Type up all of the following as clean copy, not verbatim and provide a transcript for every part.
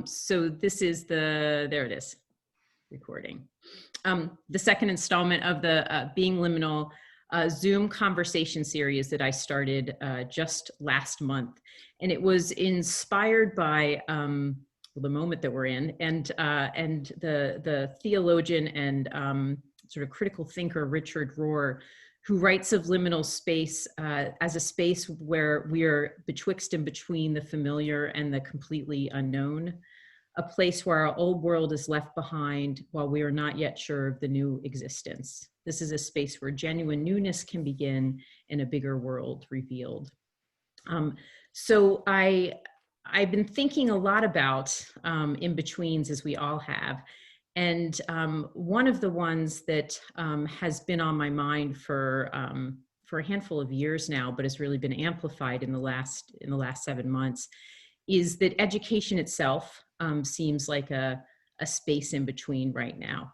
So this is there it is, recording. The second installment of the Being Liminal Zoom conversation series that I started just last month. And it was inspired by the moment that we're in, and the theologian and sort of critical thinker Richard Rohr, who writes of liminal space as a space where we are betwixt and between the familiar and the completely unknown, a place where our old world is left behind while we are not yet sure of the new existence. This is a space where genuine newness can begin and a bigger world revealed. So I've been thinking a lot about in-betweens, as we all have. And one of the ones that has been on my mind for a handful of years now, but has really been amplified in the last 7 months, is that education itself seems like a space in between right now.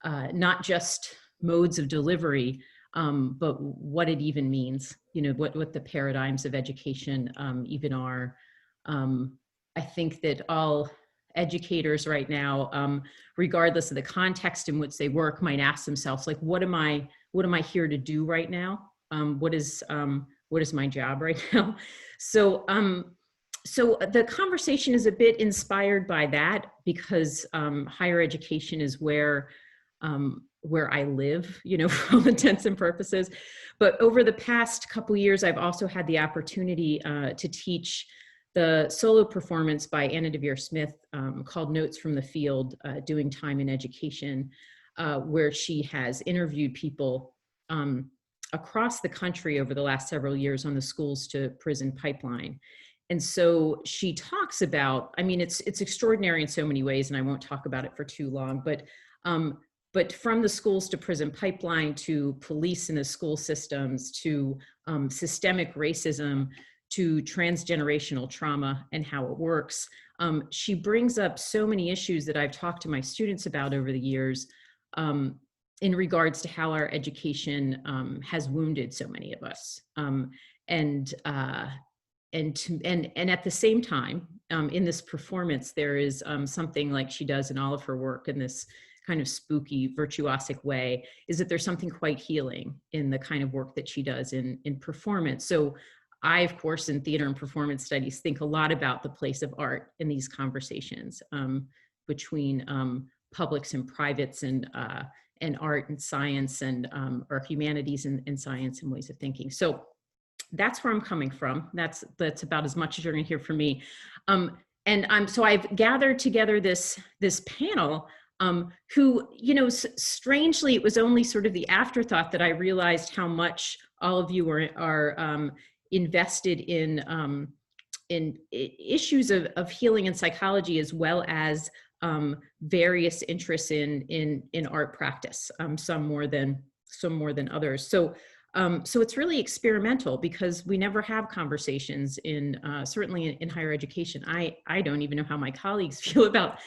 Not just modes of delivery, but what it even means, you know, what the paradigms of education even are. I think that all educators right now, regardless of the context in which they work, might ask themselves, like, what am I here to do right now? What is my job right now? So the conversation is a bit inspired by that, because higher education is where I live, you know, for all intents and purposes. But over the past couple of years, I've also had the opportunity to teach the solo performance by Anna DeVere Smith called Notes from the Field, Doing Time in Education, where she has interviewed people across the country over the last several years on the schools to prison pipeline. And so she talks about, I mean, it's extraordinary in so many ways, and I won't talk about it for too long, but from the schools to prison pipeline, to police in the school systems, to systemic racism, to transgenerational trauma and how it works. She brings up so many issues that I've talked to my students about over the years in regards to how our education has wounded so many of us. And at the same time, in this performance, there is something like she does in all of her work in this kind of spooky, virtuosic way, is that there's something quite healing in the kind of work that she does in performance. So I, of course, in theater and performance studies, think a lot about the place of art in these conversations between publics and privates, and art and science, and or humanities and science and ways of thinking. So that's where I'm coming from. That's about as much as you're going to hear from me. So I've gathered together this panel who, you know, strangely, it was only sort of the afterthought that I realized how much all of you are invested in issues of healing and psychology, as well as various interests in art practice, some more than others. So it's really experimental, because we never have conversations certainly in higher education. I don't even know how my colleagues feel about,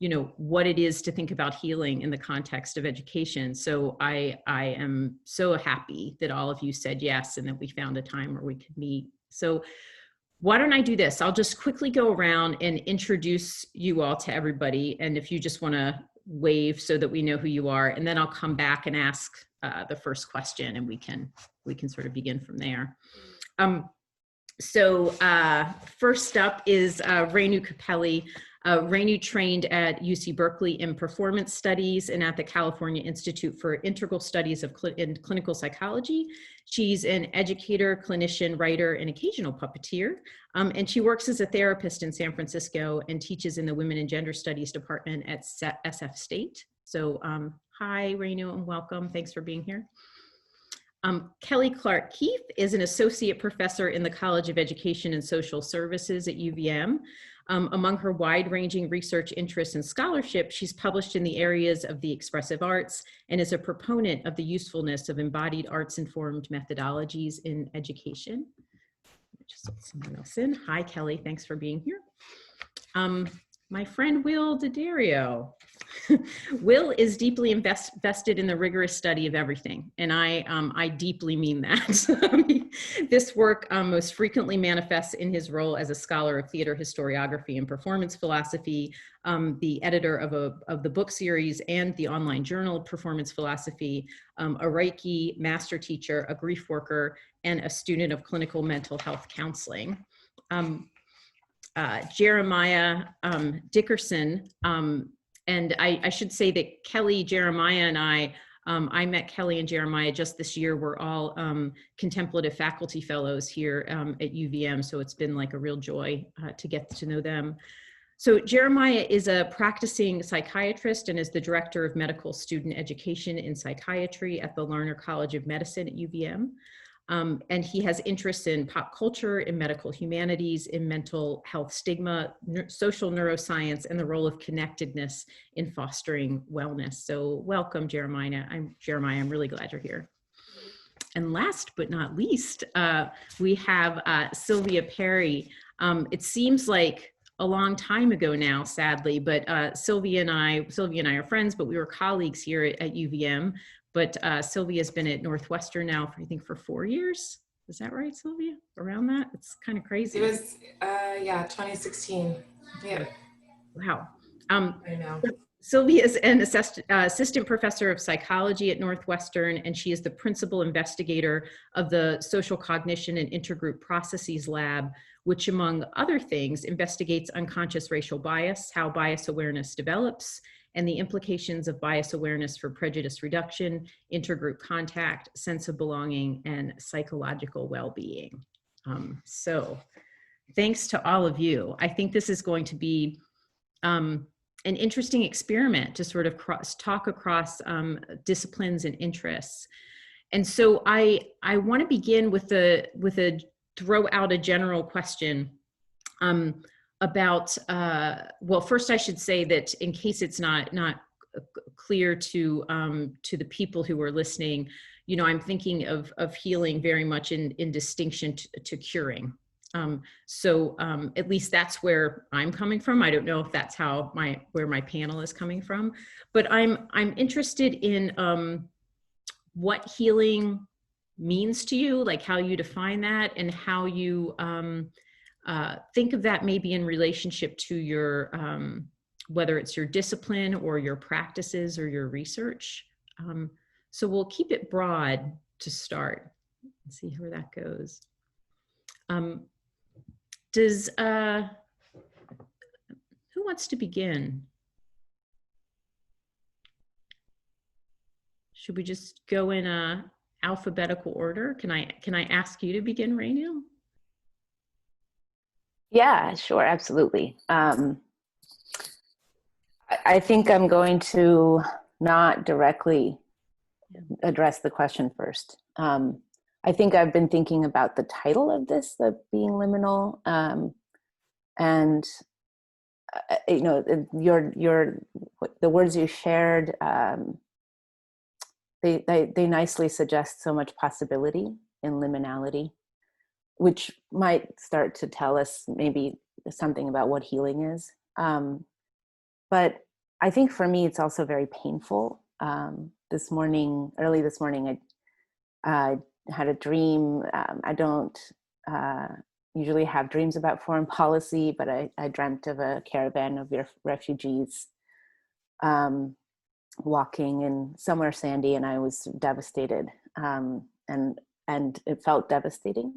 you know, what it is to think about healing in the context of education. So I am so happy that all of you said yes, and that we found a time where we could meet. So why don't I do this? I'll just quickly go around and introduce you all to everybody. And if you just want to wave so that we know who you are, and then I'll come back and ask the first question, and we can sort of begin from there. First up is Renu Cappelli. Renu trained at UC-Berkeley in performance studies and at the California Institute for Integral Studies in Clinical Psychology. She's an educator, clinician, writer, and occasional puppeteer. And she works as a therapist in San Francisco and teaches in the Women and Gender Studies department at SF State. So hi, Renu, and welcome. Thanks for being here. Kelly Clarke Keefe is an associate professor in the College of Education and Social Services at UVM. Among her wide-ranging research interests and scholarship, she's published in the areas of the expressive arts and is a proponent of the usefulness of embodied arts-informed methodologies in education. Just let someone else in. Hi, Kelly. Thanks for being here. My friend Will D'Addario. Will is deeply vested in the rigorous study of everything, and I deeply mean that. This work most frequently manifests in his role as a scholar of theater historiography and performance philosophy, the editor of the book series and the online journal Performance Philosophy, a Reiki master teacher, a grief worker, and a student of clinical mental health counseling. Jeremiah Dickerson, and I should say that Kelly, Jeremiah, and I met Kelly and Jeremiah just this year. We're all contemplative faculty fellows here at UVM, so it's been like a real joy to get to know them. So Jeremiah is a practicing psychiatrist and is the director of medical student education in psychiatry at the Larner College of Medicine at UVM. And he has interests in pop culture, in medical humanities, in mental health stigma, social neuroscience, and the role of connectedness in fostering wellness. So welcome, Jeremiah. I'm really glad you're here. And last but not least, we have Sylvia Perry. It seems like a long time ago now, sadly, but Sylvia and I are friends, but we were colleagues here at UVM. But Sylvia's been at Northwestern now for, I think, for 4 years. Is that right, Sylvia? Around that? It's kind of crazy. It was, yeah, 2016. Yeah. Wow. I know. Sylvia is an assistant professor of psychology at Northwestern, and she is the principal investigator of the Social Cognition and Intergroup Processes Lab, which, among other things, investigates unconscious racial bias, how bias awareness develops, and the implications of bias awareness for prejudice reduction, intergroup contact, sense of belonging, and psychological well-being. So thanks to all of you. I think this is going to be an interesting experiment to sort of talk across disciplines and interests. And so I want to begin with throw out a general question about, well, first I should say that in case it's not clear to the people who are listening, you know, I'm thinking of healing very much in distinction to curing. So at least that's where I'm coming from. I don't know if that's where my panel is coming from, but I'm interested in what healing means to you, like how you define that and how you think of that maybe in relationship to your, whether it's your discipline or your practices or your research. So we'll keep it broad to start and see where that goes. Who wants to begin? Should we just go in a alphabetical order? Can I ask you to begin, Renu? Yeah, sure, absolutely. I think I'm going to not directly address the question first. I think I've been thinking about the title of this, the Being Liminal, and you know, the words you shared, they nicely suggest so much possibility in liminality, which might start to tell us maybe something about what healing is. But I think for me, it's also very painful. Early this morning, I had a dream. I don't usually have dreams about foreign policy, but I dreamt of a caravan of refugees walking in somewhere sandy, and I was devastated, and it felt devastating.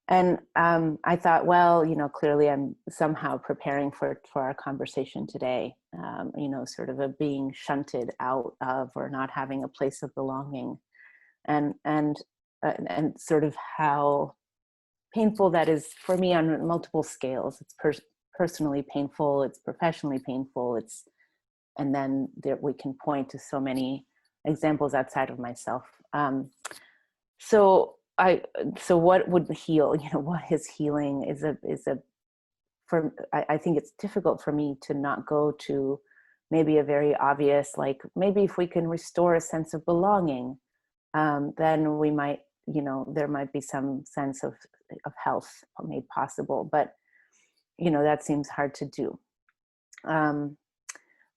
And I thought, well, you know, clearly I'm somehow preparing for our conversation today, you know, sort of a being shunted out of or not having a place of belonging, and sort of how painful that is for me on multiple scales. It's personally painful, it's professionally painful, and then we can point to so many examples outside of myself. So what would heal? You know, what is healing? I think it's difficult for me to not go to maybe a very obvious, like maybe if we can restore a sense of belonging, then we might, you know, there might be some sense of health made possible. But you know, that seems hard to do.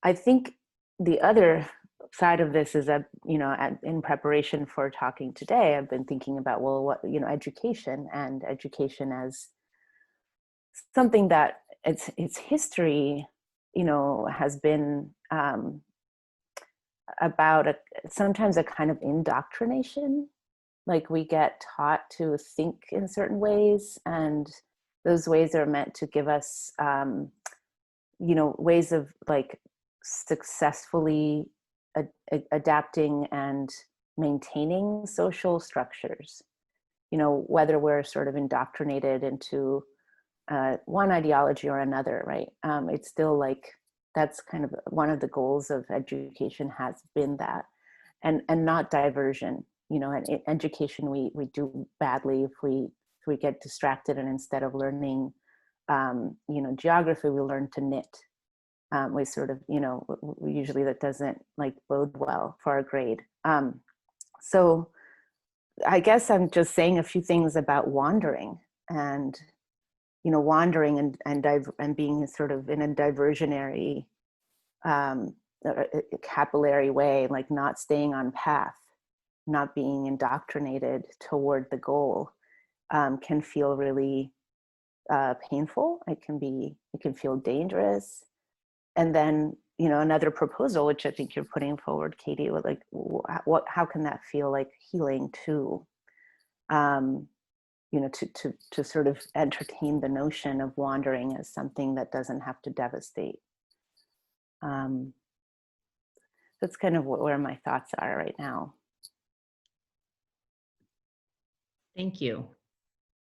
I think the other side of this is that, in preparation for talking today, I've been thinking about, well, what, education as something that its history, has been about sometimes a kind of indoctrination. Like, we get taught to think in certain ways, and those ways are meant to give us, ways of like successfully adapting and maintaining social structures, whether we're sort of indoctrinated into one ideology or another, right? It's still like, that's kind of one of the goals of education, has been that, and not diversion. And in education, we do badly if we get distracted, and instead of learning, geography, we learn to knit. We sort of, usually that doesn't like bode well for our grade. So I guess I'm just saying a few things about wandering, and wandering and being sort of in a diversionary, capillary way, like not staying on path, not being indoctrinated toward the goal, can feel really painful. It can feel dangerous. And then, another proposal, which I think you're putting forward, Katie, with like, how can that feel like healing too? To sort of entertain the notion of wandering as something that doesn't have to devastate. That's kind of where my thoughts are right now. Thank you.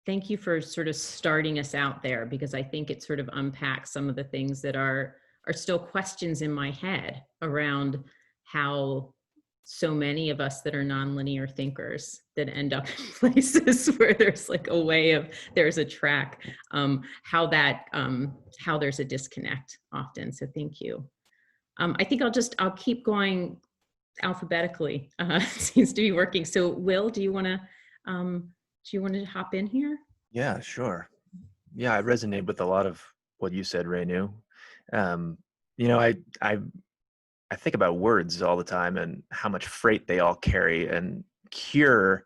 Thank you for sort of starting us out there, because I think it sort of unpacks some of the things that are still questions in my head around how so many of us that are nonlinear thinkers that end up in places where there's like a way of, there's a track, how there's a disconnect often. So thank you. I think I'll keep going alphabetically. Seems to be working. So Will, do you want to hop in here? Yeah, sure. Yeah, I resonate with a lot of what you said, Renu. I think about words all the time and how much freight they all carry, and cure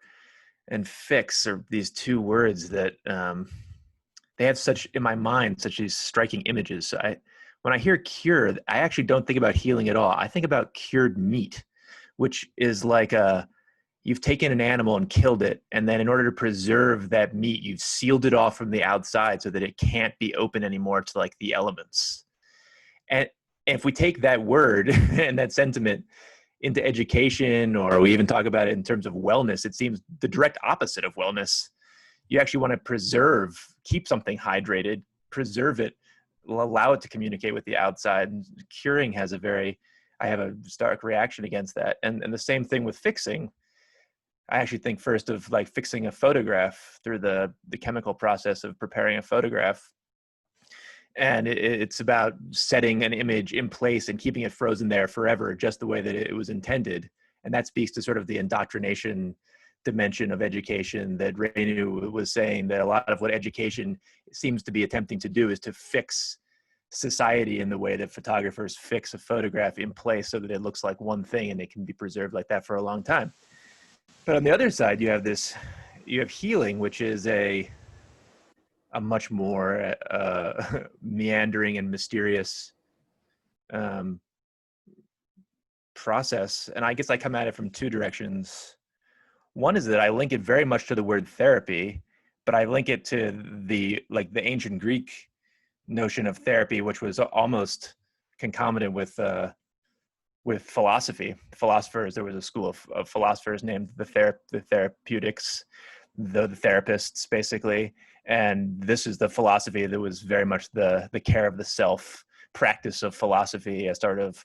and fix are these two words that they have such, in my mind, such these striking images. So when I hear cure, I actually don't think about healing at all. I think about cured meat, which is like you've taken an animal and killed it, and then in order to preserve that meat, you've sealed it off from the outside so that it can't be open anymore to like the elements. And if we take that word and that sentiment into education, or we even talk about it in terms of wellness, it seems the direct opposite of wellness. You actually want to preserve, keep something hydrated, preserve it, allow it to communicate with the outside. And curing has I have a stark reaction against that. And the same thing with fixing. I actually think first of like fixing a photograph through the chemical process of preparing a photograph. And it's about setting an image in place and keeping it frozen there forever, just the way that it was intended. And that speaks to sort of the indoctrination dimension of education that Renu was saying, that a lot of what education seems to be attempting to do is to fix society in the way that photographers fix a photograph in place so that it looks like one thing and it can be preserved like that for a long time. But on the other side, you have healing, which is a much more meandering and mysterious process. And I guess I come at it from two directions. One is that I link it very much to the word therapy, but I link it to the ancient Greek notion of therapy, which was almost concomitant with philosophy. Philosophers, there was a school of philosophers named the therapeutics, the therapists, basically. And this is the philosophy that was very much the care of the self, practice of philosophy, a sort of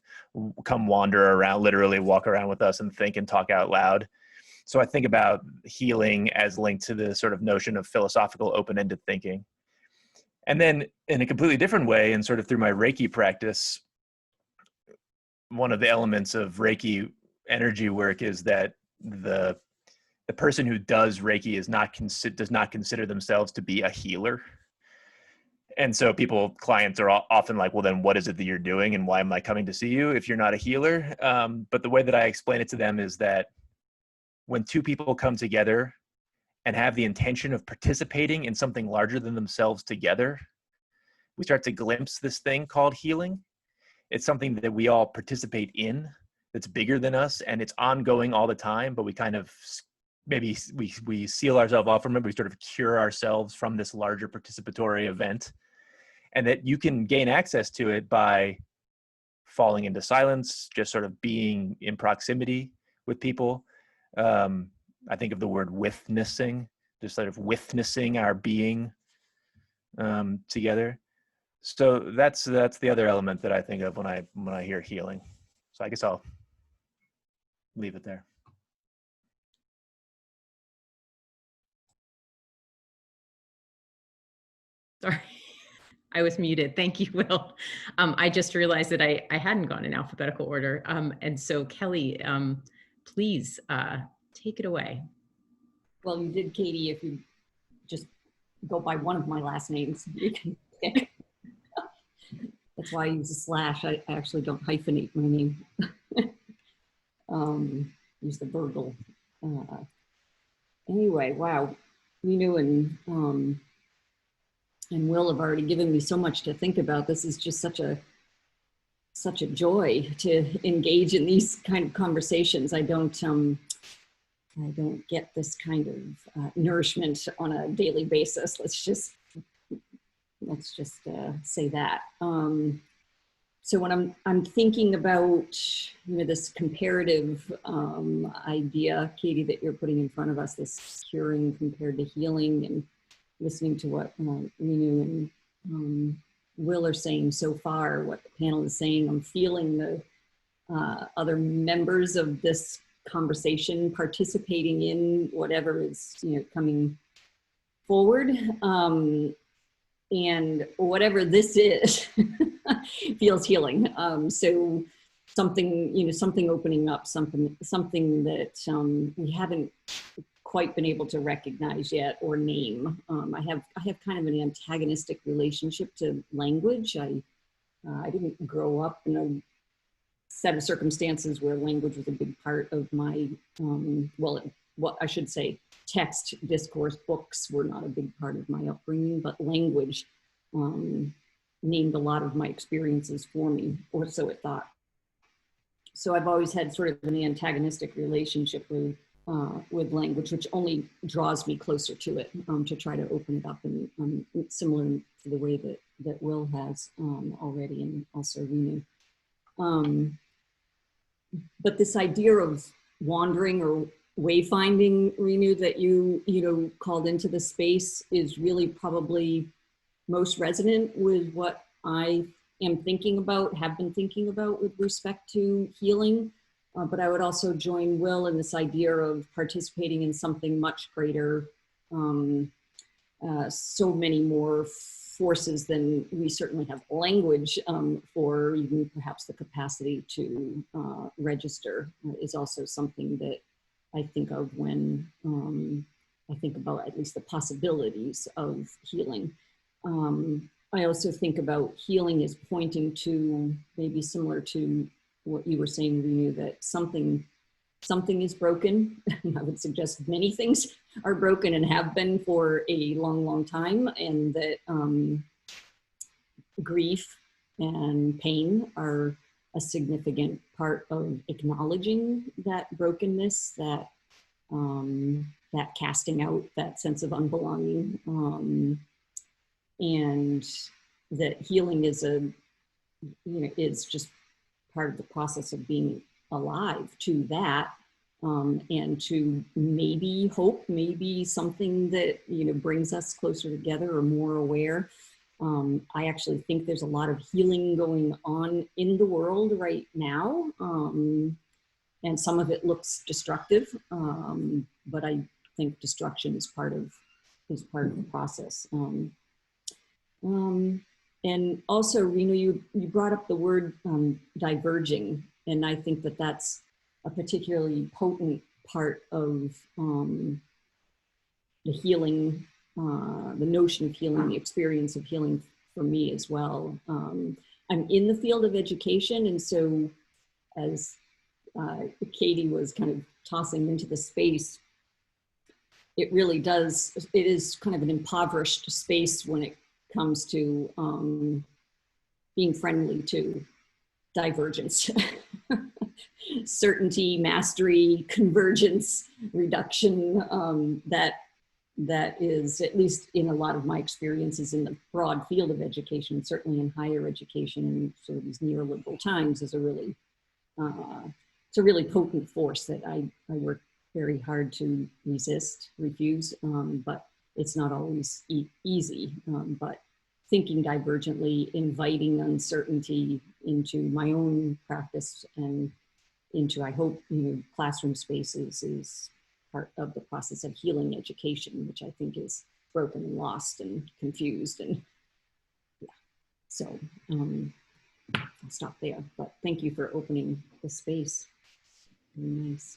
come wander around, literally walk around with us and think and talk out loud. So I think about healing as linked to the sort of notion of philosophical open-ended thinking. And then in a completely different way, and sort of through my Reiki practice, one of the elements of Reiki energy work is that the person who does Reiki does not consider themselves to be a healer. And so clients are often like, well, then what is it that you're doing and why am I coming to see you if you're not a healer? But the way that I explain it to them is that when two people come together and have the intention of participating in something larger than themselves together, we start to glimpse this thing called healing. It's something that we all participate in that's bigger than us, and it's ongoing all the time, but we kind of maybe we seal ourselves off from it. We sort of cure ourselves from this larger participatory event, and that you can gain access to it by falling into silence, just sort of being in proximity with people. I think of the word witnessing, just sort of witnessing our being together. So that's the other element that I think of when I hear healing. So I guess I'll leave it there. Sorry, I was muted. Thank you, Will. I just realized that I hadn't gone in alphabetical order. And so Kelly, please take it away. Well, you did, Katie. If you just go by one of my last names, you can pick. That's why I use a slash. I actually don't hyphenate my name. Use the Virgil. Anyway, wow. Renu and Will have already given me so much to think about. This is just such a joy to engage in these kind of conversations. I don't get this kind of nourishment on a daily basis. Let's just say that. So when I'm thinking about this comparative idea, Katie, that you're putting in front of us, this curing compared to healing, and listening to what Renu and Will are saying so far, what the panel is saying, I'm feeling the other members of this conversation participating in whatever is coming forward, and whatever this is feels healing. So something opening up, something that we haven't quite been able to recognize yet or name. I have kind of an antagonistic relationship to language. I didn't grow up in a set of circumstances where language was a big part of my, what I should say, text, discourse, books were not a big part of my upbringing, but language named a lot of my experiences for me, or so it thought. So I've always had sort of an antagonistic relationship with language, which only draws me closer to it, to try to open it up, and similar to the way that Will has already, and also Renu. But this idea of wandering or wayfinding, Renu, that you called into the space is really probably most resonant with what I am thinking about, have been thinking about with respect to healing. But I would also join Will in this idea of participating in something much greater, so many more forces than we certainly have language for, even perhaps the capacity to register is also something that I think of when I think about at least the possibilities of healing. I also think about healing as pointing to, maybe similar to what you were saying, Renu, that something is broken. I would suggest many things are broken and have been for a long, long time, and that grief and pain are a significant part of acknowledging that brokenness, that that casting out, that sense of unbelonging, and that healing is is just part of the process of being alive to that, and to maybe hope, maybe something that brings us closer together or more aware. I actually think there's a lot of healing going on in the world right now, and some of it looks destructive, but I think destruction is part of the process. And also, Renu, you brought up the word diverging, and I think that that's a particularly potent part of the healing, the notion of healing, the experience of healing for me as well. I'm in the field of education, and so as Katie was kind of tossing into the space, it really does, it is kind of an impoverished space when it comes to being friendly to divergence. Certainty, mastery, convergence, reduction, that is, at least in a lot of my experiences in the broad field of education, certainly in higher education and sort of these neoliberal times, is a really, it's a really potent force that I work very hard to resist, refuse, but it's not always easy. But thinking divergently, inviting uncertainty into my own practice and into, I hope, classroom spaces is part of the process of healing education, which I think is broken and lost and confused. And yeah, so I'll stop there, but thank you for opening the space. Very nice.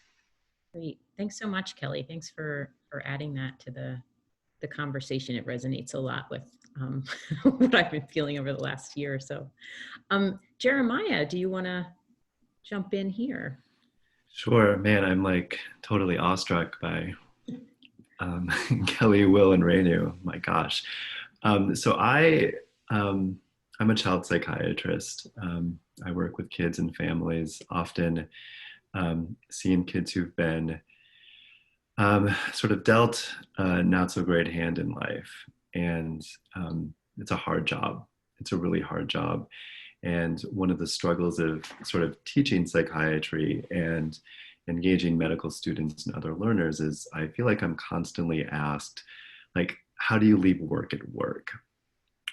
Great. Thanks so much, Kelly. Thanks for adding that to the conversation. It resonates a lot with what I've been feeling over the last year or so. Jeremiah, do you want to jump in here? Sure, man, I'm like totally awestruck by Kelly, Will, and Renu. My gosh. So I'm a child psychiatrist. I work with kids and families, often seeing kids who've been sort of dealt a not so great hand in life. And it's a hard job. It's a really hard job. And one of the struggles of sort of teaching psychiatry and engaging medical students and other learners is I feel like I'm constantly asked, like, how do you leave work at work?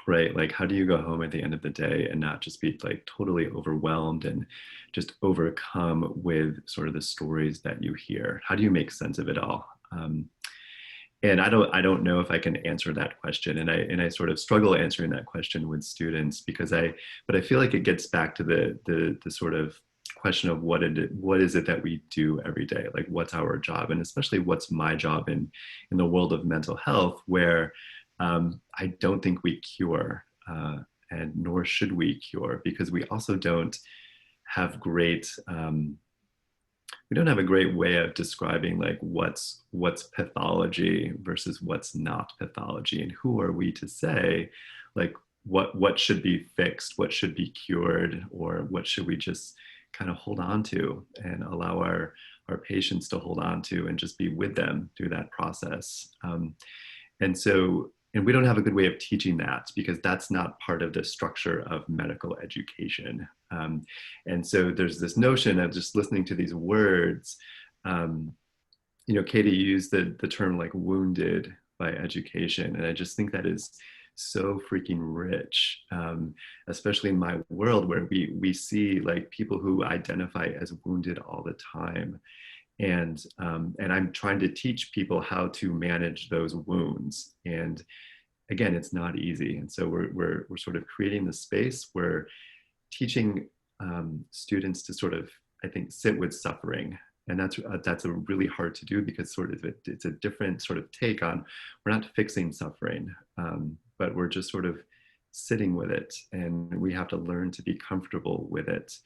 Right? Like, how do you go home at the end of the day and not just be like totally overwhelmed and just overcome with sort of the stories that you hear? How do you make sense of it all? And I don't know if I can answer that question. And I sort of struggle answering that question with students but I feel like it gets back to the sort of question of what is it that we do every day? Like, what's our job? And especially what's my job in the world of mental health, where I don't think we cure, and nor should we cure, because we also don't have we don't have a great way of describing like what's pathology versus what's not pathology, and who are we to say like what should be fixed, what should be cured, or what should we just kind of hold on to and allow our patients to hold on to and just be with them through that process. And we don't have a good way of teaching that, because that's not part of the structure of medical education. And so there's this notion of just listening to these words. Katie used the term like wounded by education. And I just think that is so freaking rich, especially in my world where we see like people who identify as wounded all the time. And I'm trying to teach people how to manage those wounds. And again, it's not easy. And so we're sort of creating the space where teaching students to sort of, I think, sit with suffering. And that's a really hard to do, because sort of it's a different sort of take on, we're not fixing suffering, but we're just sort of sitting with it. And we have to learn to be comfortable with it,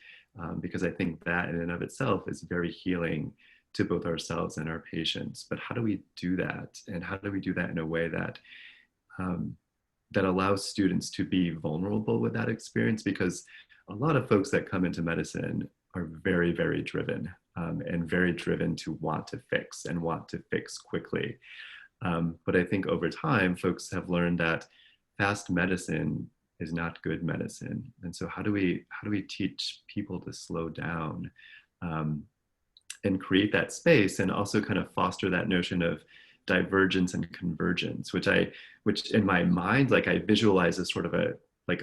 because I think that in and of itself is very healing to both ourselves and our patients. But how do we do that? And how do we do that in a way that that allows students to be vulnerable with that experience? Because a lot of folks that come into medicine are very, very driven, and very driven to want to fix and want to fix quickly. But I think over time, folks have learned that fast medicine is not good medicine. And so how do we teach people to slow down, and create that space, and also kind of foster that notion of divergence and convergence, which in my mind, like I visualize as sort of a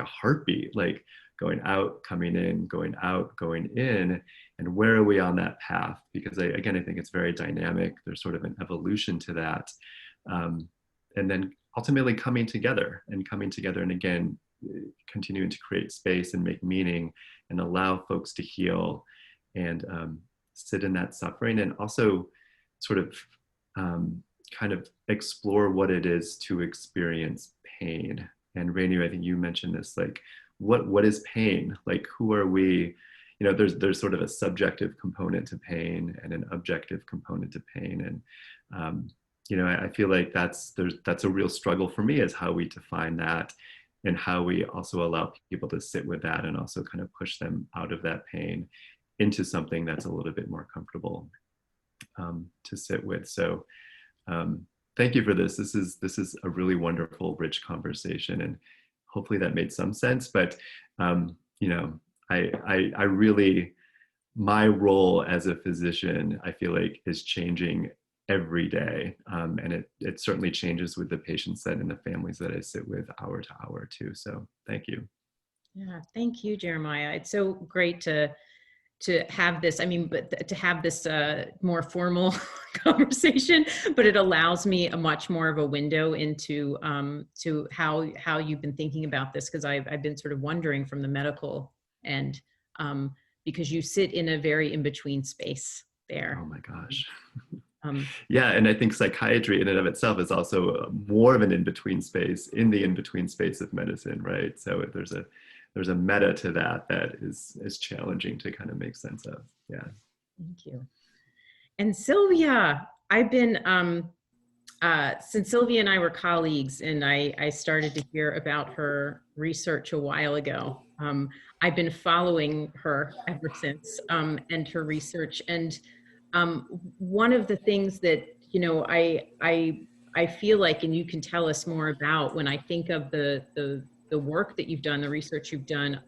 heartbeat, like going out, coming in, going out, going in, and where are we on that path? Because I think it's very dynamic. There's sort of an evolution to that. And then ultimately coming together, and again, continuing to create space and make meaning and allow folks to heal and sit in that suffering, and also sort of kind of explore what it is to experience pain, And Renu, I think you mentioned this, like, what is pain? Like, who are we? You know, there's sort of a subjective component to pain and an objective component to pain. And, you know, I feel like that's a real struggle for me, is how we define that and how we also allow people to sit with that and also kind of push them out of that pain into something that's a little bit more comfortable to sit with. So thank you for this. This is a really wonderful, rich conversation, and hopefully that made some sense. But you know, I really, my role as a physician, I feel like, is changing every day, and it certainly changes with the patients and the families that I sit with hour to hour too. So thank you. Yeah, thank you, Jeremiah. It's so great to have this, I mean, but to have this more formal conversation, but it allows me a much more of a window into to how you've been thinking about this, because I've been sort of wondering from the medical end, because you sit in a very in-between space there. Oh my gosh. Yeah, and I think psychiatry in and of itself is also more of an in-between space, in the in-between space of medicine, right? So there's a meta to that is challenging to kind of make sense of. Yeah. Thank you. And Sylvia, I've been, since Sylvia and I were colleagues and I started to hear about her research a while ago, I've been following her ever since, and her research. And one of the things that, you know, I feel like, and you can tell us more about, when I think of the work that you've done, the research you've done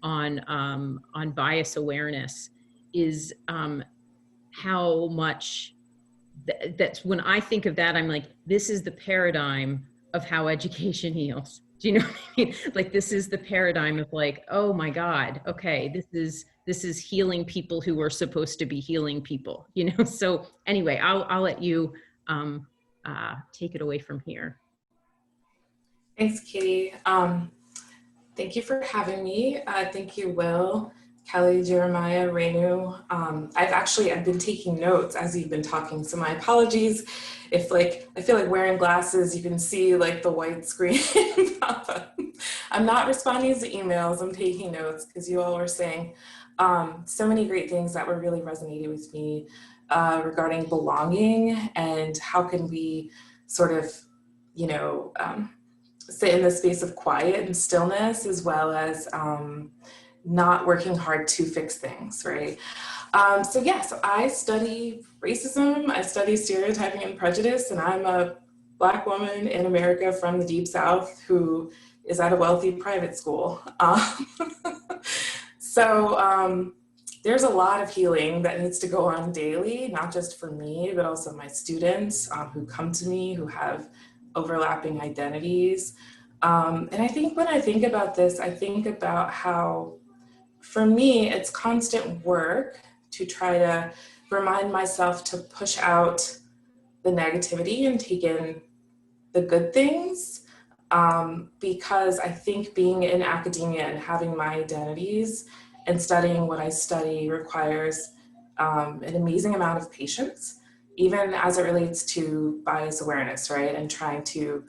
on bias awareness, is how much that's, when I think of that, I'm like, this is the paradigm of how education heals. Do you know what I mean? Like, this is the paradigm of like, oh my God, okay, this is healing people who are supposed to be healing people, you know? So anyway, I'll let you take it away from here. Thanks, Katie. Thank you for having me. Thank you, Will, Kelly, Jeremiah, Renu. I've been taking notes as you've been talking, so my apologies if, like, I feel like wearing glasses, you can see like the white screen pop up. I'm not responding to emails, I'm taking notes, because you all were saying so many great things that were really resonating with me regarding belonging and how can we sort of, you know, sit in the space of quiet and stillness, as well as not working hard to fix things, right? So I study racism, I study stereotyping and prejudice, and I'm a Black woman in America from the Deep South who is at a wealthy private school. So there's a lot of healing that needs to go on daily, not just for me, but also my students who come to me who have overlapping identities. And I think when I think about this, I think about how, for me, it's constant work to try to remind myself to push out the negativity and take in the good things. Because I think being in academia and having my identities and studying what I study requires an amazing amount of patience, even as it relates to bias awareness, right? And trying to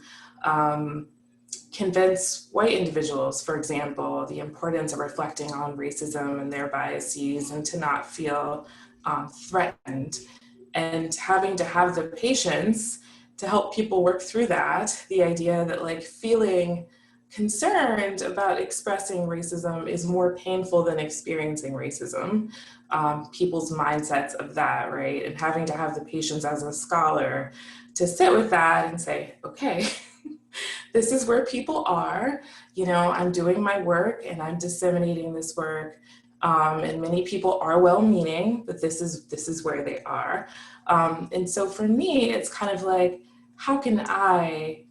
convince white individuals, for example, the importance of reflecting on racism and their biases and to not feel threatened, and having to have the patience to help people work through that. The idea that, like, feeling concerned about expressing racism is more painful than experiencing racism. People's mindsets of that, right? And having to have the patience as a scholar to sit with that and say, okay, this is where people are, you know, I'm doing my work and I'm disseminating this work. And many people are well-meaning, but this is where they are. And so for me, it's kind of like, how can I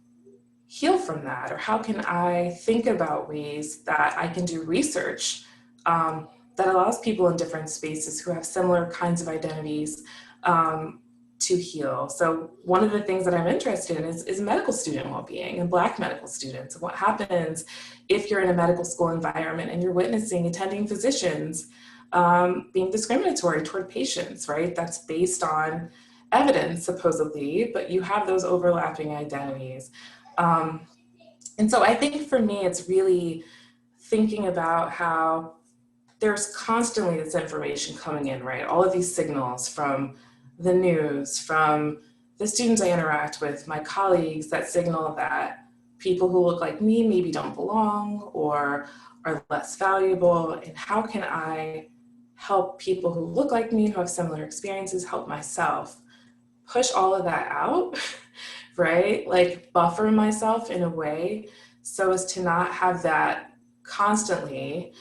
heal from that? Or how can I think about ways that I can do research that allows people in different spaces who have similar kinds of identities to heal? So one of the things that I'm interested in is medical student well-being and Black medical students. What happens if you're in a medical school environment and you're witnessing attending physicians being discriminatory toward patients, right? That's based on evidence, supposedly, but you have those overlapping identities. And so I think for me, it's really thinking about how there's constantly this information coming in, right? All of these signals from the news, from the students I interact with, my colleagues, that signal that people who look like me maybe don't belong or are less valuable. And how can I help people who look like me, who have similar experiences, help myself push all of that out, right? Like buffer myself in a way so as to not have that constantly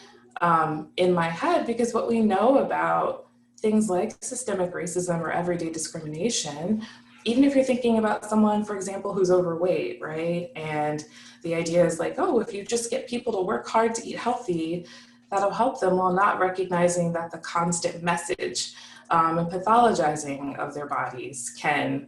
in my head, because what we know about things like systemic racism or everyday discrimination, even if you're thinking about someone, for example, who's overweight, right? And the idea is like, oh, if you just get people to work hard to eat healthy, that'll help them, while not recognizing that the constant message and pathologizing of their bodies can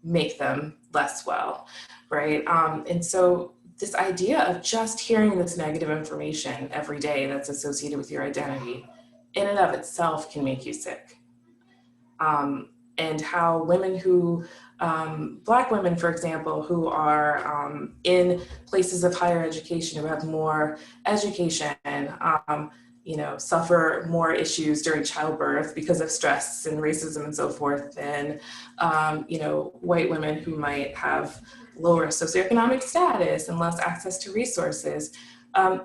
make them less well, right? And so this idea of just hearing this negative information every day that's associated with your identity in and of itself can make you sick. And how women who, Black women, for example, who are in places of higher education, who have more education, you know, suffer more issues during childbirth because of stress and racism and so forth than, you know, white women who might have lower socioeconomic status and less access to resources.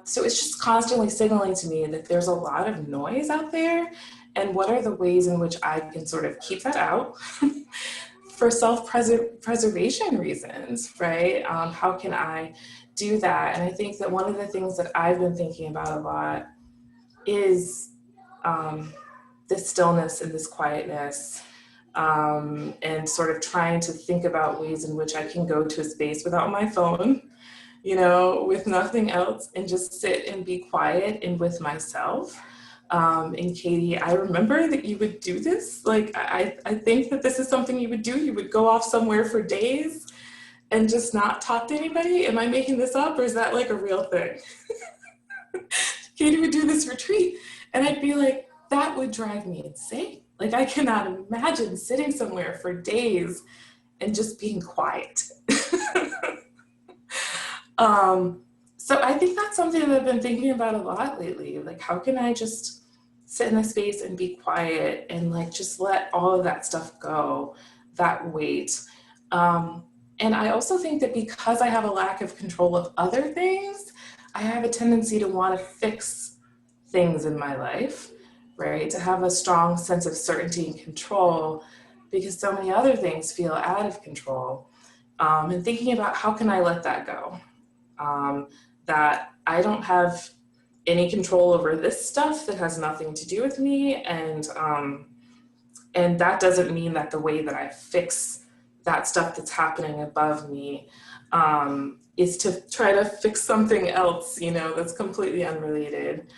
So it's just constantly signaling to me that there's a lot of noise out there, and what are the ways in which I can sort of keep that out for self-preservation reasons, right? How can I do that? And I think that one of the things that I've been thinking about a lot is this stillness and this quietness, and sort of trying to think about ways in which I can go to a space without my phone, you know, with nothing else, and just sit and be quiet and with myself. And Katie, I remember that you would do this. Like, I think that this is something you would do. You would go off somewhere for days and just not talk to anybody. Am I making this up, or is that like a real thing? Katie would do this retreat, and I'd be like, that would drive me insane. Like, I cannot imagine sitting somewhere for days and just being quiet. So I think that's something that I've been thinking about a lot lately. Like, how can I just sit in a space and be quiet and like just let all of that stuff go, that weight. And I also think that because I have a lack of control of other things, I have a tendency to want to fix things in my life, right? To have a strong sense of certainty and control, because so many other things feel out of control. And thinking about how can I let that go? That I don't have any control over this stuff that has nothing to do with me, and that doesn't mean that the way that I fix that stuff that's happening above me is to try to fix something else, you know, that's completely unrelated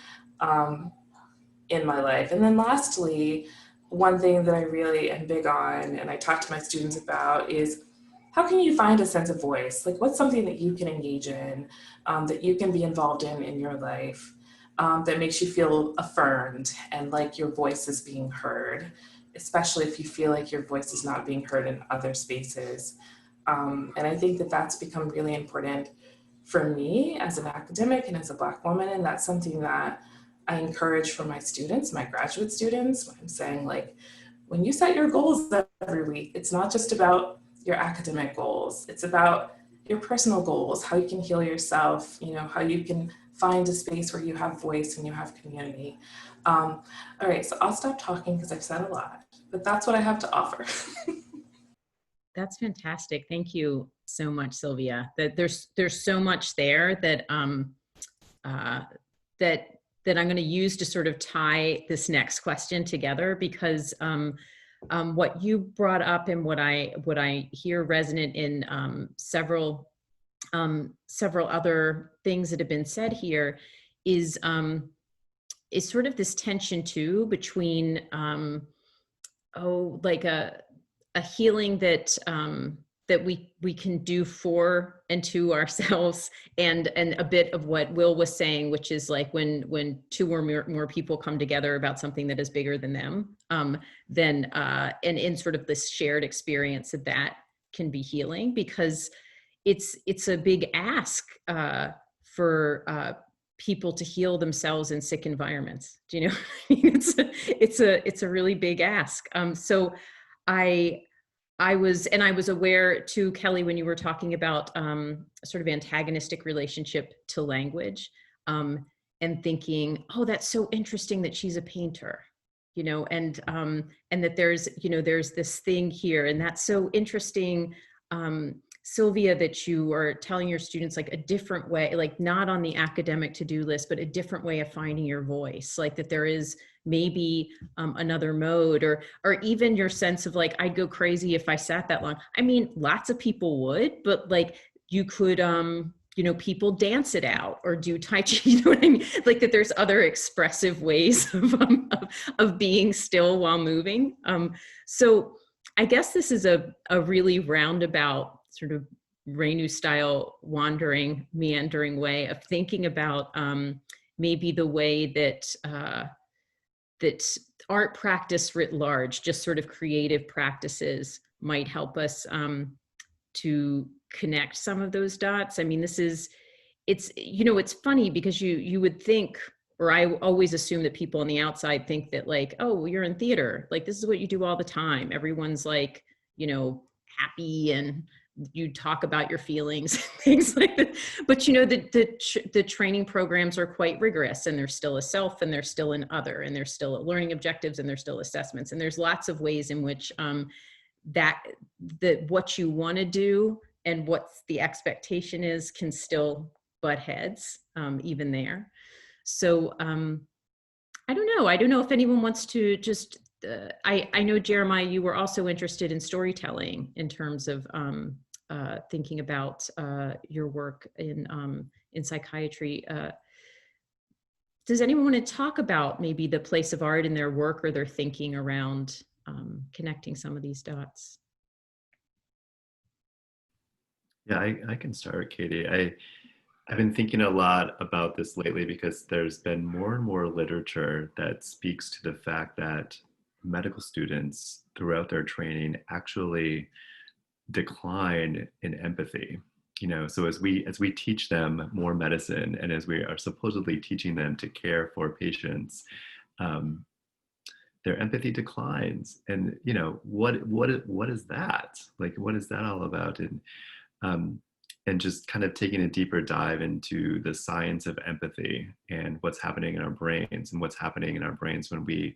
in my life. And then lastly, one thing that I really am big on, and I talk to my students about, is how can you find a sense of voice? Like, what's something that you can engage in, that you can be involved in your life, that makes you feel affirmed and like your voice is being heard, especially if you feel like your voice is not being heard in other spaces. And I think that that's become really important for me as an academic and as a Black woman. And that's something that I encourage for my students, my graduate students, when I'm saying, like, when you set your goals every week, it's not just about your academic goals. It's about your personal goals, how you can heal yourself, you know, how you can find a space where you have voice and you have community. All right, so I'll stop talking because I've said a lot, but that's what I have to offer. That's fantastic. Thank you so much, Sylvia. That there's so much there that that I'm going to use to sort of tie this next question together, because what you brought up and what I hear resonant in several other things that have been said here is sort of this tension too between like a healing that that we can do for and to ourselves, and a bit of what Will was saying, which is like when two or more people come together about something that is bigger than them, then and in sort of this shared experience that can be healing, because it's a big ask for people to heal themselves in sick environments. Do you know? It's a really big ask. So I was aware too, Kelly, when you were talking about sort of antagonistic relationship to language, and thinking, oh, that's so interesting that she's a painter, you know, and that there's, you know, there's this thing here, and that's so interesting, Sylvia, that you are telling your students like a different way, like not on the academic to-do list, but a different way of finding your voice, like that there is maybe another mode, or even your sense of like, I'd go crazy if I sat that long. I mean, lots of people would, but like you could, you know, people dance it out or do Tai Chi, you know what I mean? Like that there's other expressive ways of being still while moving. So I guess this is a really roundabout sort of Renu style meandering way of thinking about maybe the way that that art practice writ large, just sort of creative practices, might help us to connect some of those dots. I mean, it's, you know, it's funny because you would think, or I always assume that people on the outside think that like, oh, well, you're in theater, like this is what you do all the time. Everyone's like, you know, happy and you talk about your feelings, things like that. But you know, the training programs are quite rigorous, and there's still a self, and there's still an other, and there's still learning objectives, and there's still assessments, and there's lots of ways in which that what you want to do and what the expectation is can still butt heads, even there. So I don't know if anyone wants to just. I know, Jeremiah, you were also interested in storytelling in terms of thinking about your work in psychiatry. Does anyone want to talk about maybe the place of art in their work or their thinking around connecting some of these dots? Yeah, I can start, Katie. I've been thinking a lot about this lately because there's been more and more literature that speaks to the fact that medical students throughout their training actually decline in empathy. You know, so as we teach them more medicine, and as we are supposedly teaching them to care for patients, their empathy declines. And you know, what is that? Like, what is that all about? And just kind of taking a deeper dive into the science of empathy and what's happening in our brains, and what's happening in our brains when we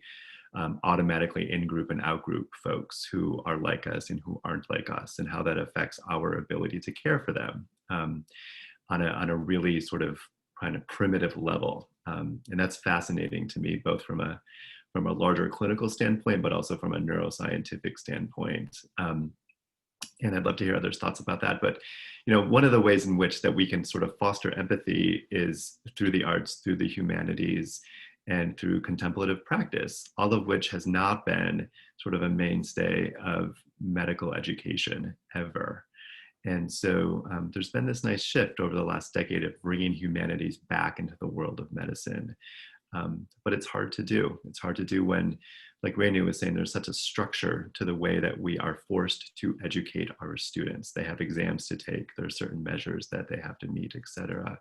automatically in-group and out-group folks who are like us and who aren't like us, and how that affects our ability to care for them on a really sort of kind of primitive level. And that's fascinating to me, both from a larger clinical standpoint, but also from a neuroscientific standpoint. And I'd love to hear others' thoughts about that. But, you know, one of the ways in which that we can sort of foster empathy is through the arts, through the humanities, and through contemplative practice, all of which has not been sort of a mainstay of medical education ever. And so there's been this nice shift over the last decade of bringing humanities back into the world of medicine. But it's hard to do. It's hard to do when, like Renu was saying, there's such a structure to the way that we are forced to educate our students. They have exams to take, there are certain measures that they have to meet, et cetera.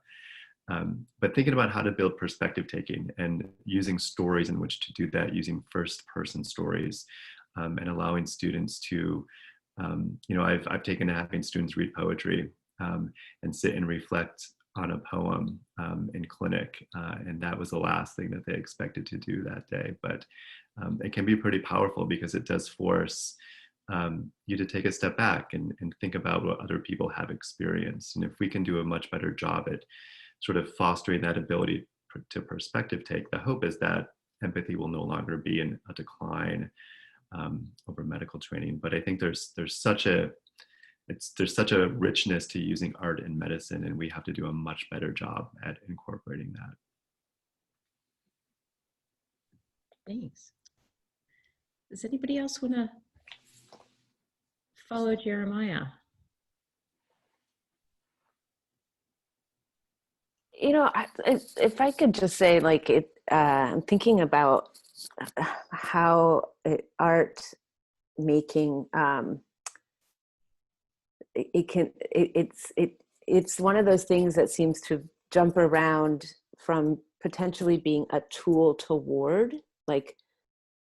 But thinking about how to build perspective taking and using stories in which to do that, using first person stories, and allowing students to, you know, I've taken to having students read poetry and sit and reflect on a poem in clinic. And that was the last thing that they expected to do that day. But it can be pretty powerful because it does force you to take a step back and think about what other people have experienced. And if we can do a much better job at sort of fostering that ability to perspective take, the hope is that empathy will no longer be in a decline over medical training. But I think there's such a richness to using art in medicine, and we have to do a much better job at incorporating that. Thanks. Does anybody else want to follow Jeremiah? You know, if I could just say, like, I'm thinking about how art making it's one of those things that seems to jump around from potentially being a tool toward, like,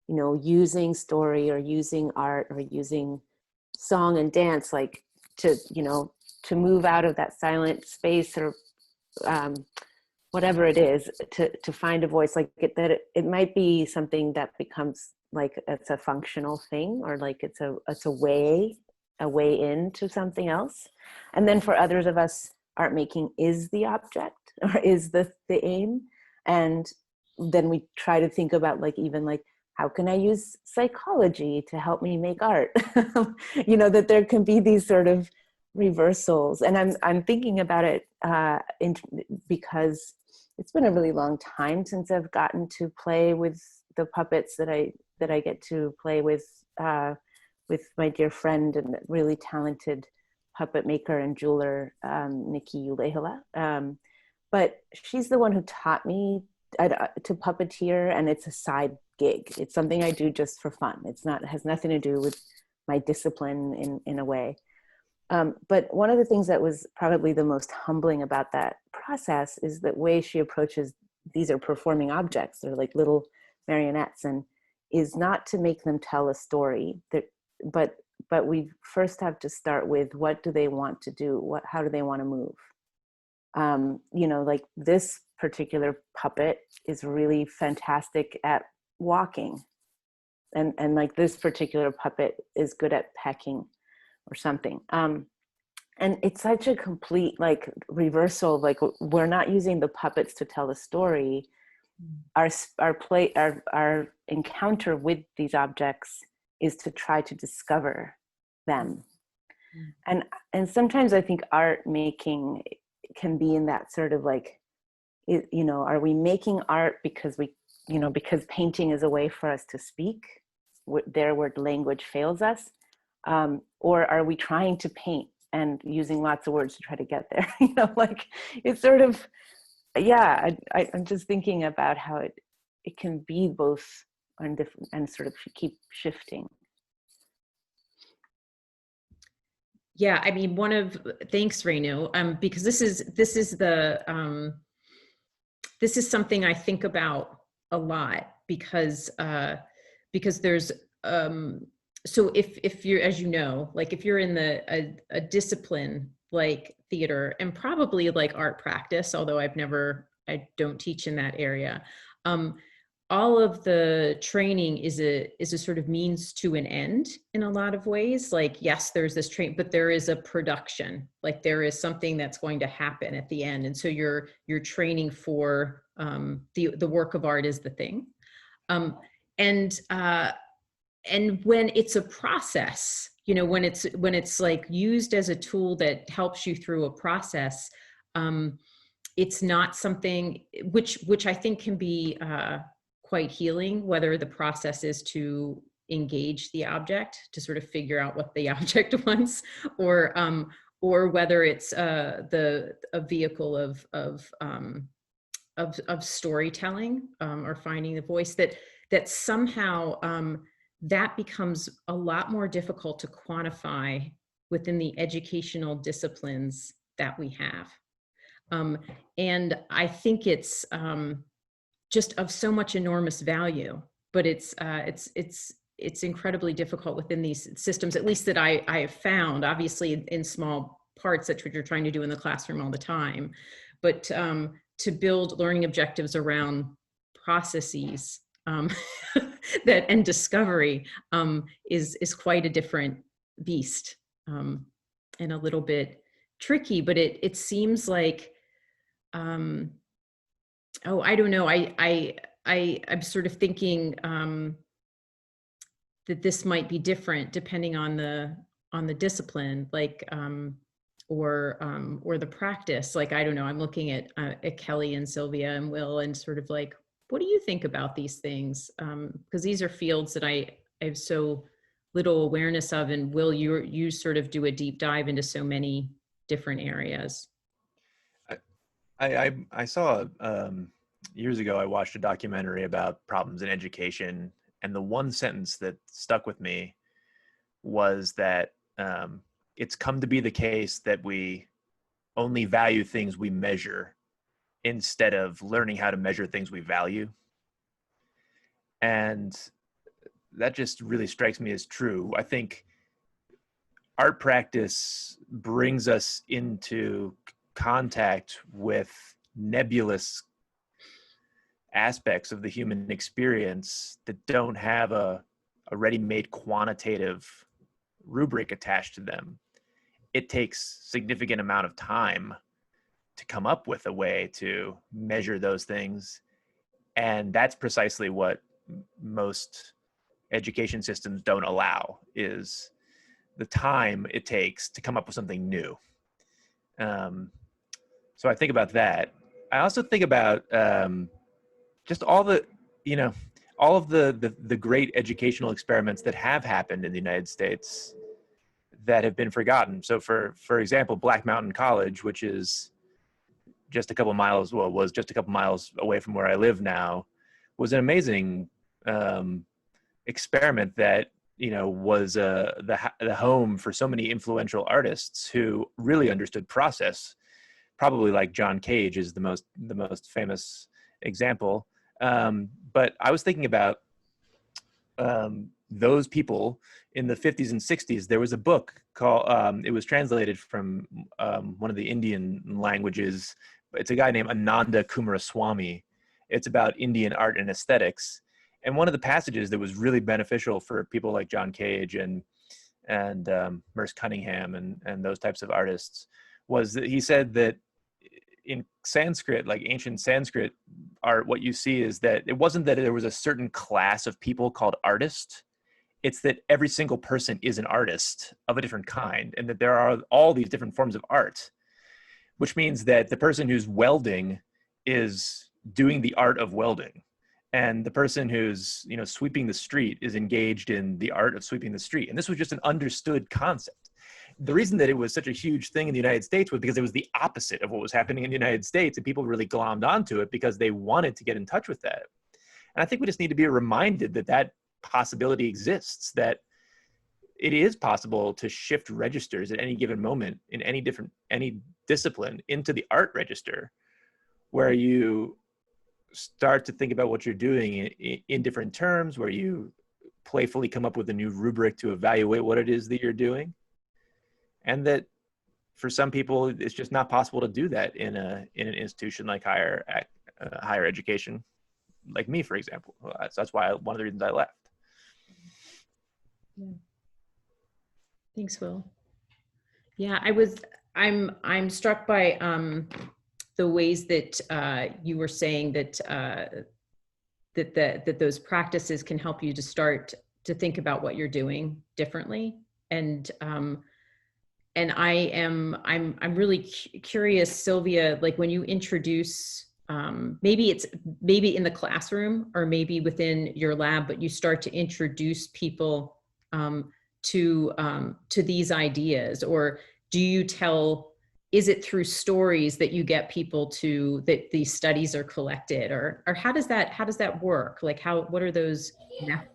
you know, using story or using art or using song and dance, like to, you know, to move out of that silent space or whatever it is, to find a voice, like it might be something that becomes like it's a functional thing, or like it's a way into something else. And then for others of us, art making is the object or is the aim. And then we try to think about, like, even like, how can I use psychology to help me make art? You know, that there can be these sort of reversals. And I'm thinking about it because it's been a really long time since I've gotten to play with the puppets that I get to play with my dear friend and really talented puppet maker and jeweler, Nikki Ulehela. But she's the one who taught me to puppeteer, and it's a side gig. It's something I do just for fun. It has nothing to do with my discipline in a way. But one of the things that was probably the most humbling about that process is the way she approaches, these are performing objects, they're like little marionettes, and is not to make them tell a story, but we first have to start with, what do they want to do? How do they want to move? You know, like this particular puppet is really fantastic at walking. And like this particular puppet is good at pecking or something. And it's such a complete like reversal. Like, we're not using the puppets to tell a story. Our encounter with these objects is to try to discover them. And sometimes I think art making can be in that sort of like, you know, are we making art because because painting is a way for us to speak there where language fails us, or are we trying to paint and using lots of words to try to get there? You know, like, it's sort of, yeah, I'm just thinking about how it can be both and different, and sort of keep shifting. Yeah, I mean, thanks, Renu, because this is something I think about a lot, because there's so if you're, as you know, like if you're in a discipline like theater and probably like art practice, although I don't teach in that area, all of the training is a sort of means to an end in a lot of ways. Like, yes, there's this train, but there is a production, like there is something that's going to happen at the end. And so you're training for the work of art is the thing. And when it's a process, you know, when it's like used as a tool that helps you through a process, it's not something which I think can be quite healing, whether the process is to engage the object, to sort of figure out what the object wants, or whether it's a vehicle of storytelling, or finding the voice, that somehow that becomes a lot more difficult to quantify within the educational disciplines that we have. And I think it's just of so much enormous value, but it's incredibly difficult within these systems, at least that I have found, obviously in small parts. That's what you're trying to do in the classroom all the time, but to build learning objectives around processes and discovery is quite a different beast, and a little bit tricky, but it seems like, I don't know. I'm sort of thinking that this might be different depending on the discipline, like, or the practice. Like, I don't know. I'm looking at Kelly and Sylvia and Will, and sort of like, what do you think about these things? Because these are fields that I have so little awareness of, and Will, you sort of do a deep dive into so many different areas. I saw years ago, I watched a documentary about problems in education, and the one sentence that stuck with me was that it's come to be the case that we only value things we measure instead of learning how to measure things we value. And that just really strikes me as true. I think art practice brings us into contact with nebulous aspects of the human experience that don't have a ready-made quantitative rubric attached to them. It takes significant amount of time to come up with a way to measure those things. And that's precisely what most education systems don't allow, is the time it takes to come up with something new. So I think about that. I also think about just all the, all of the great educational experiments that have happened in the United States that have been forgotten. So for example, Black Mountain College, which is just a couple miles, well, was just a couple miles away from where I live now, was an amazing experiment that, was the home for so many influential artists who really understood process. Probably like John Cage is the most famous example. But I was thinking about those people in the 50s and 60s. There was a book called, it was translated from one of the Indian languages. It's a guy named Ananda Coomaraswamy. It's about Indian art and aesthetics. And one of the passages that was really beneficial for people like John Cage and Merce Cunningham and those types of artists was that he said that in Sanskrit, like ancient Sanskrit art, what you see is that it wasn't that there was a certain class of people called artist. It's that every single person is an artist of a different kind, and that there are all these different forms of art, which means that the person who's welding is doing the art of welding. And the person who's, sweeping the street is engaged in the art of sweeping the street. And this was just an understood concept. The reason that it was such a huge thing in the United States was because it was the opposite of what was happening in the United States, and people really glommed onto it because they wanted to get in touch with that. And I think we just need to be reminded that that possibility exists, that it is possible to shift registers at any given moment in any discipline into the art register, where you start to think about what you're doing in different terms, where you playfully come up with a new rubric to evaluate what it is that you're doing. And that for some people, it's just not possible to do that in an institution like higher education, like me, for example. So that's why one of the reasons I left. Yeah. Thanks, Will. Yeah, I'm struck by the ways that you were saying that that those practices can help you to start to think about what you're doing differently. And I'm really curious, Sylvia, like when you introduce, maybe in the classroom or maybe within your lab, but you start to introduce people to these ideas, or do you is it through stories that you get people to, that these studies are collected, or how does that work? Like what are those methods?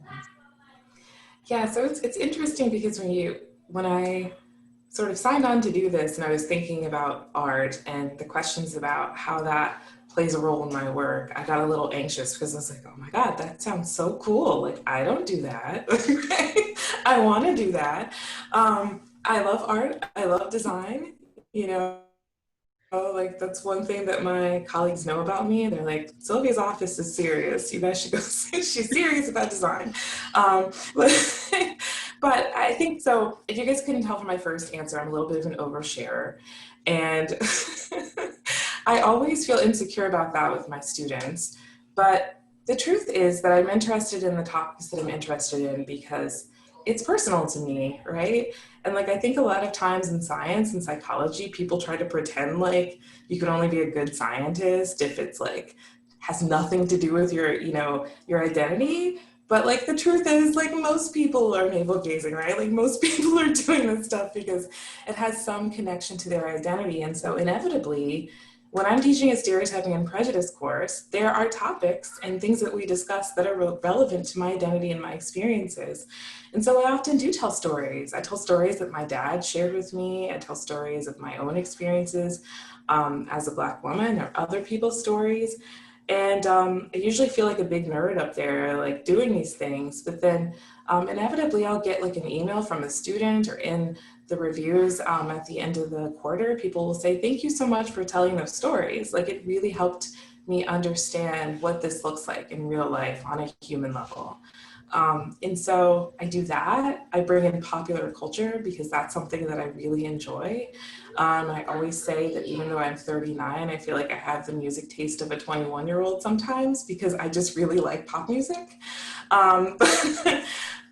Yeah, so it's interesting because when I sort of signed on to do this and I was thinking about art and the questions about how that plays a role in my work, I got a little anxious because I was like, oh my God, that sounds so cool. Like, I don't do that. I want to do that. I love art. I love design. Like that's one thing that my colleagues know about me. They're like, Sylvia's office is serious. You guys should go see. She's serious about design. But I think so. If you guys couldn't tell from my first answer, I'm a little bit of an oversharer. And I always feel insecure about that with my students. But the truth is that I'm interested in the topics that I'm interested in because it's personal to me, right? And like, I think a lot of times in science and psychology, people try to pretend like you can only be a good scientist if it's like, has nothing to do with your identity. But like, the truth is, like, most people are navel gazing, right? Like most people are doing this stuff because it has some connection to their identity. And so inevitably, when I'm teaching a stereotyping and prejudice course, there are topics and things that we discuss that are relevant to my identity and my experiences. And so I often do tell stories. I tell stories that my dad shared with me. I tell stories of my own experiences as a Black woman, or other people's stories. And I usually feel like a big nerd up there, like doing these things, but then inevitably I'll get like an email from a student, or in the reviews at the end of the quarter, people will say, thank you so much for telling those stories. Like, it really helped me understand what this looks like in real life on a human level. And so I do that. I bring in popular culture because that's something that I really enjoy. I always say that even though I'm 39, I feel like I have the music taste of a 21-year-old sometimes, because I just really like pop music.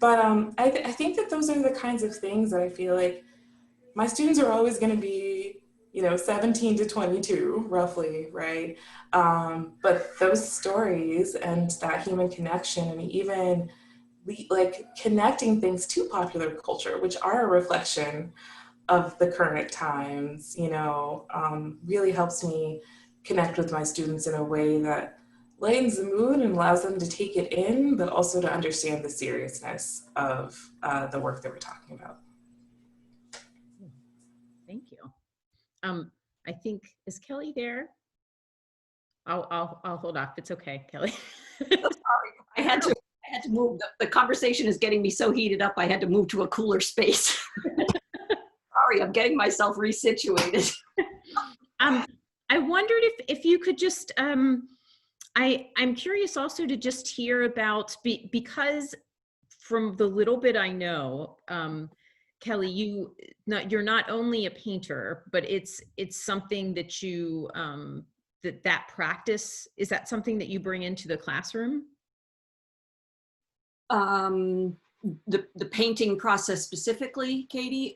But I think that those are the kinds of things that I feel like my students are always going to be, 17 to 22, roughly, right? But those stories and that human connection, and even like connecting things to popular culture, which are a reflection of the current times, really helps me connect with my students in a way that lightens the mood and allows them to take it in, but also to understand the seriousness of the work that we're talking about. Thank you. I think, is Kelly there? I'll hold off. It's okay, Kelly. Sorry, I had to move. The conversation is getting me so heated up, I had to move to a cooler space. Sorry, I'm getting myself resituated. I wondered if you could just, I'm curious also to just hear about, because from the little bit I know, Kelly, you're not only a painter, but it's something that you, that practice, is that something that you bring into the classroom? The painting process specifically, Katie?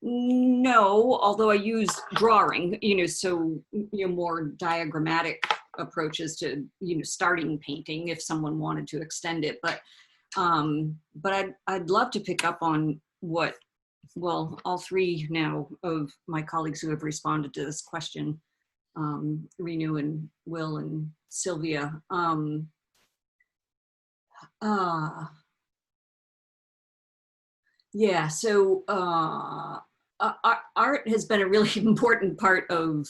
No, although I use drawing, so, more diagrammatic approaches to, starting painting if someone wanted to extend it. But I'd love to pick up on what, well, all three now of my colleagues who have responded to this question, Renu and Will and Sylvia. Yeah, so art has been a really important part of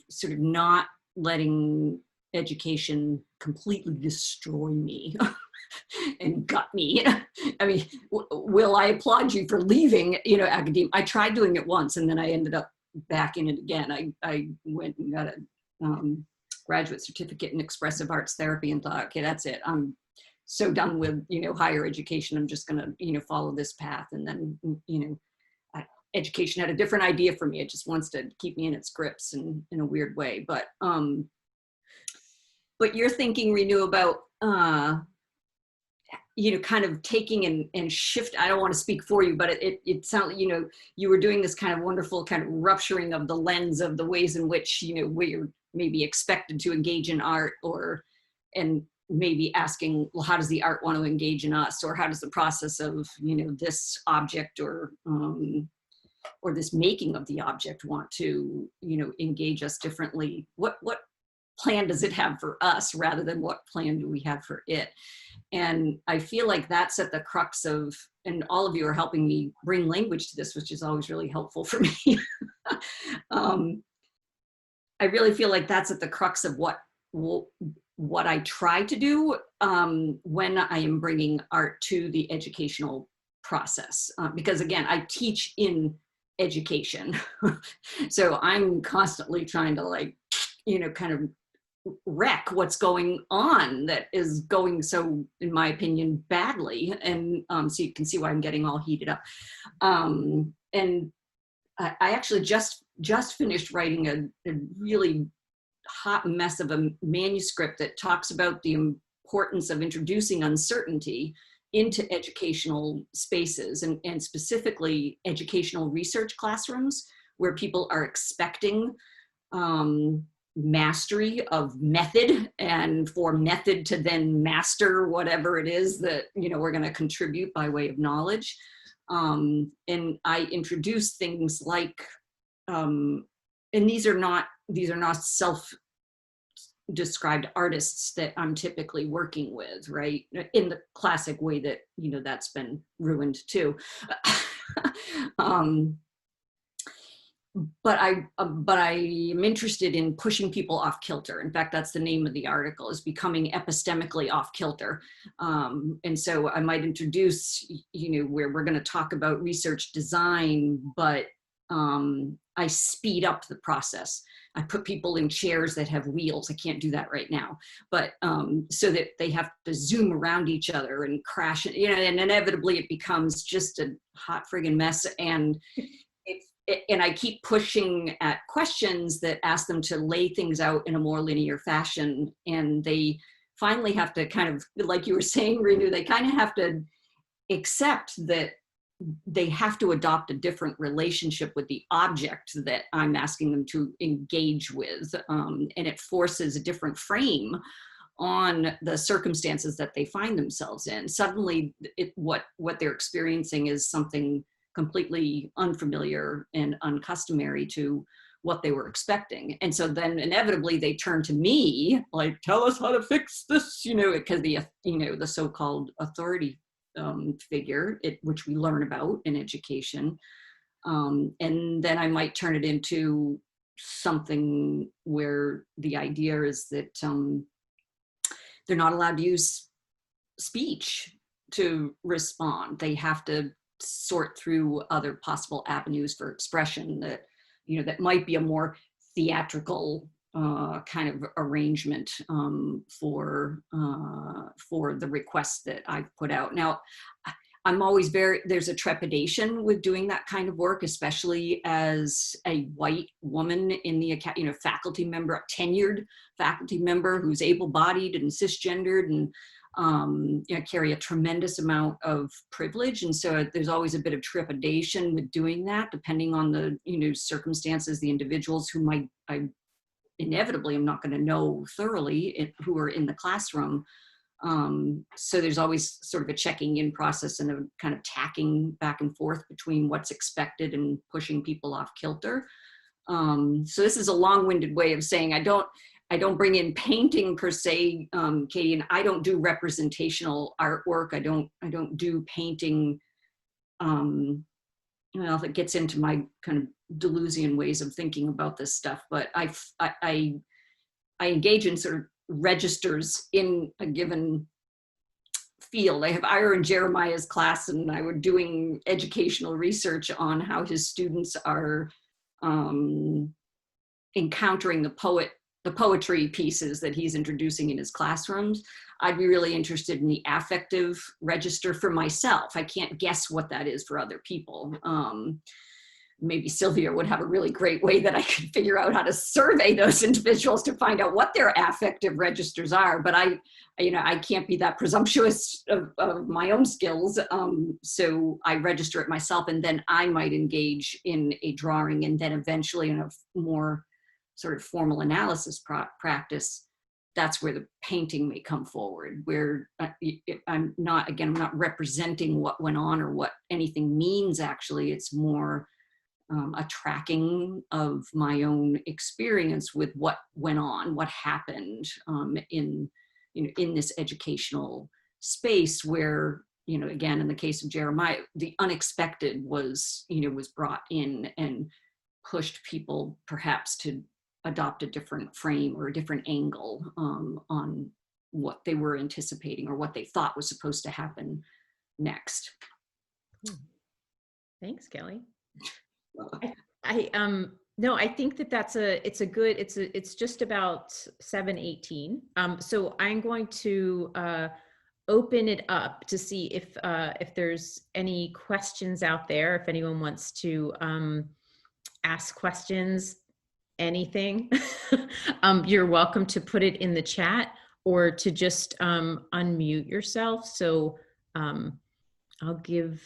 sort of not letting education completely destroy me and gut me. I mean, Will, I applaud you for leaving, academia. I tried doing it once and then I ended up back in it again. I went and got a graduate certificate in expressive arts therapy and thought, okay, that's it. I'm so done with, higher education. I'm just gonna, follow this path. And then, education had a different idea for me. It just wants to keep me in its grips in a weird way. But you're thinking, Renu, about, kind of taking and shift. I don't want to speak for you, but it sounds, you were doing this kind of wonderful kind of rupturing of the lens of the ways in which, we're maybe expected to engage in art, and maybe asking, well, how does the art want to engage in us? Or how does the process of, this object or this making of the object want to, engage us differently? What plan does it have for us rather than what plan do we have for it? And I feel like that's at the crux of, and all of you are helping me bring language to this, which is always really helpful for me. I really feel like that's at the crux of what I try to do when I am bringing art to the educational process. Because again, I teach in education. So I'm constantly trying to kind of wreck what's going on that is going so, in my opinion, badly. And so you can see why I'm getting all heated up. And I actually just finished writing a really hot mess of a manuscript that talks about the importance of introducing uncertainty into educational spaces, and specifically educational research classrooms where people are expecting mastery of method, and for method to then master whatever it is that we're going to contribute by way of knowledge. And I introduce things like and these are not self-described artists that I'm typically working with, right? In the classic way that, you know, that's been ruined too. But I am interested in pushing people off kilter. In fact, that's the name of the article, is becoming epistemically off kilter. And so I might introduce, you know, where we're going to talk about research design, but I speed up the process. I put people in chairs that have wheels. I can't do that right now, but so that they have to zoom around each other and crash, you know, and inevitably it becomes just a hot friggin' mess. And and I keep pushing at questions that ask them to lay things out in a more linear fashion. And they finally have to kind of, like you were saying, Renu, they kind of have to accept that they have to adopt a different relationship with the object that I'm asking them to engage with. And it forces a different frame on the circumstances that they find themselves in. Suddenly, what they're experiencing is something completely unfamiliar and uncustomary to what they were expecting. And so then inevitably they turn to me, like, tell us how to fix this, you know, because the, you know, the so-called authority figure, which we learn about in education. And then I might turn it into something where the idea is that they're not allowed to use speech to respond. They have to sort through other possible avenues for expression that, you know, that might be a more theatrical kind of arrangement for the requests that I've put out. Now, I'm always there's a trepidation with doing that kind of work, especially as a white woman in the, you know, faculty member, a tenured faculty member who's able-bodied and cisgendered and you know, carry a tremendous amount of privilege. And so there's always a bit of trepidation with doing that, depending on the, you know, circumstances, the individuals whom I inevitably am not going to know thoroughly, who are in the classroom. So there's always sort of a checking in process and a kind of tacking back and forth between what's expected and pushing people off kilter. So this is a long-winded way of saying I don't bring in painting per se, Katie, and I don't do representational artwork. I don't do painting. Well, it gets into my kind of Deleuzian ways of thinking about this stuff, but I engage in sort of registers in a given field. I have Ira and Jeremiah's class, and I were doing educational research on how his students are encountering the poetry pieces that he's introducing in his classrooms. I'd be really interested in the affective register for myself. I can't guess what that is for other people. Maybe Sylvia would have a really great way that I could figure out how to survey those individuals to find out what their affective registers are. But I can't be that presumptuous of my own skills. So I register it myself, and then I might engage in a drawing, and then eventually in a more sort of formal analysis practice, that's where the painting may come forward, where I'm not representing what went on or what anything means actually. It's more a tracking of my own experience with what went on, what happened in this educational space where, again, in the case of Jeremiah, the unexpected was brought in and pushed people perhaps to adopt a different frame or a different angle on what they were anticipating or what they thought was supposed to happen next. Thanks, Kelly. I think it's just about 7:18. So I'm going to open it up to see if there's any questions out there, if anyone wants to ask questions, anything. You're welcome to put it in the chat or to just unmute yourself. So I'll give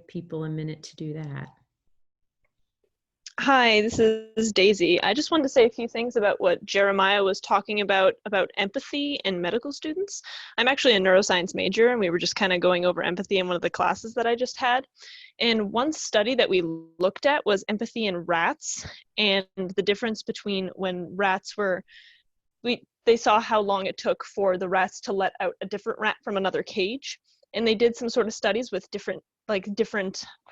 people a minute to do that. Hi, this is Daisy. I just wanted to say a few things about what Jeremiah was talking about empathy in medical students. I'm actually a neuroscience major, and we were just kind of going over empathy in one of the classes that I just had. And one study that we looked at was empathy in rats and the difference between when rats were, they saw how long it took for the rats to let out a different rat from another cage. And they did some sort of studies with different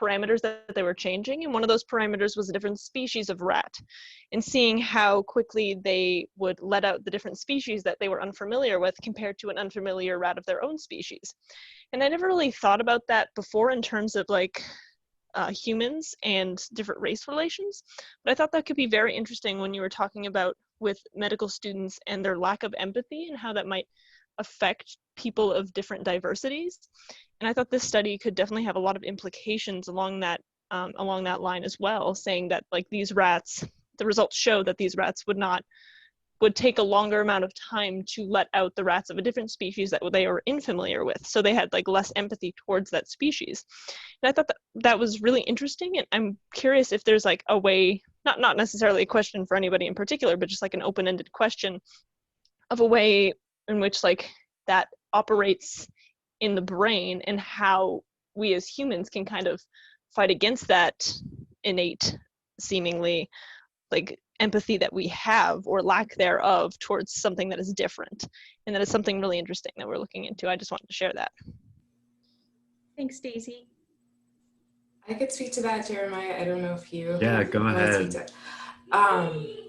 parameters that they were changing, and one of those parameters was a different species of rat, and seeing how quickly they would let out the different species that they were unfamiliar with compared to an unfamiliar rat of their own species. And I never really thought about that before in terms of humans and different race relations, but I thought that could be very interesting when you were talking about with medical students and their lack of empathy and how that might affect people of different diversities. And I thought this study could definitely have a lot of implications along that line as well, saying that like these rats, the results show that these rats would take a longer amount of time to let out the rats of a different species that they were unfamiliar with. So they had like less empathy towards that species. And I thought that was really interesting. And I'm curious if there's like a way, not necessarily a question for anybody in particular, but just like an open-ended question of a way in which like that operates in the brain and how we as humans can kind of fight against that innate, seemingly like empathy that we have or lack thereof towards something that is different. And that is something really interesting that we're looking into. I just wanted to share that. Thanks, Daisy. I could speak to that, Jeremiah. I don't know if you Yeah, go want to ahead. speak to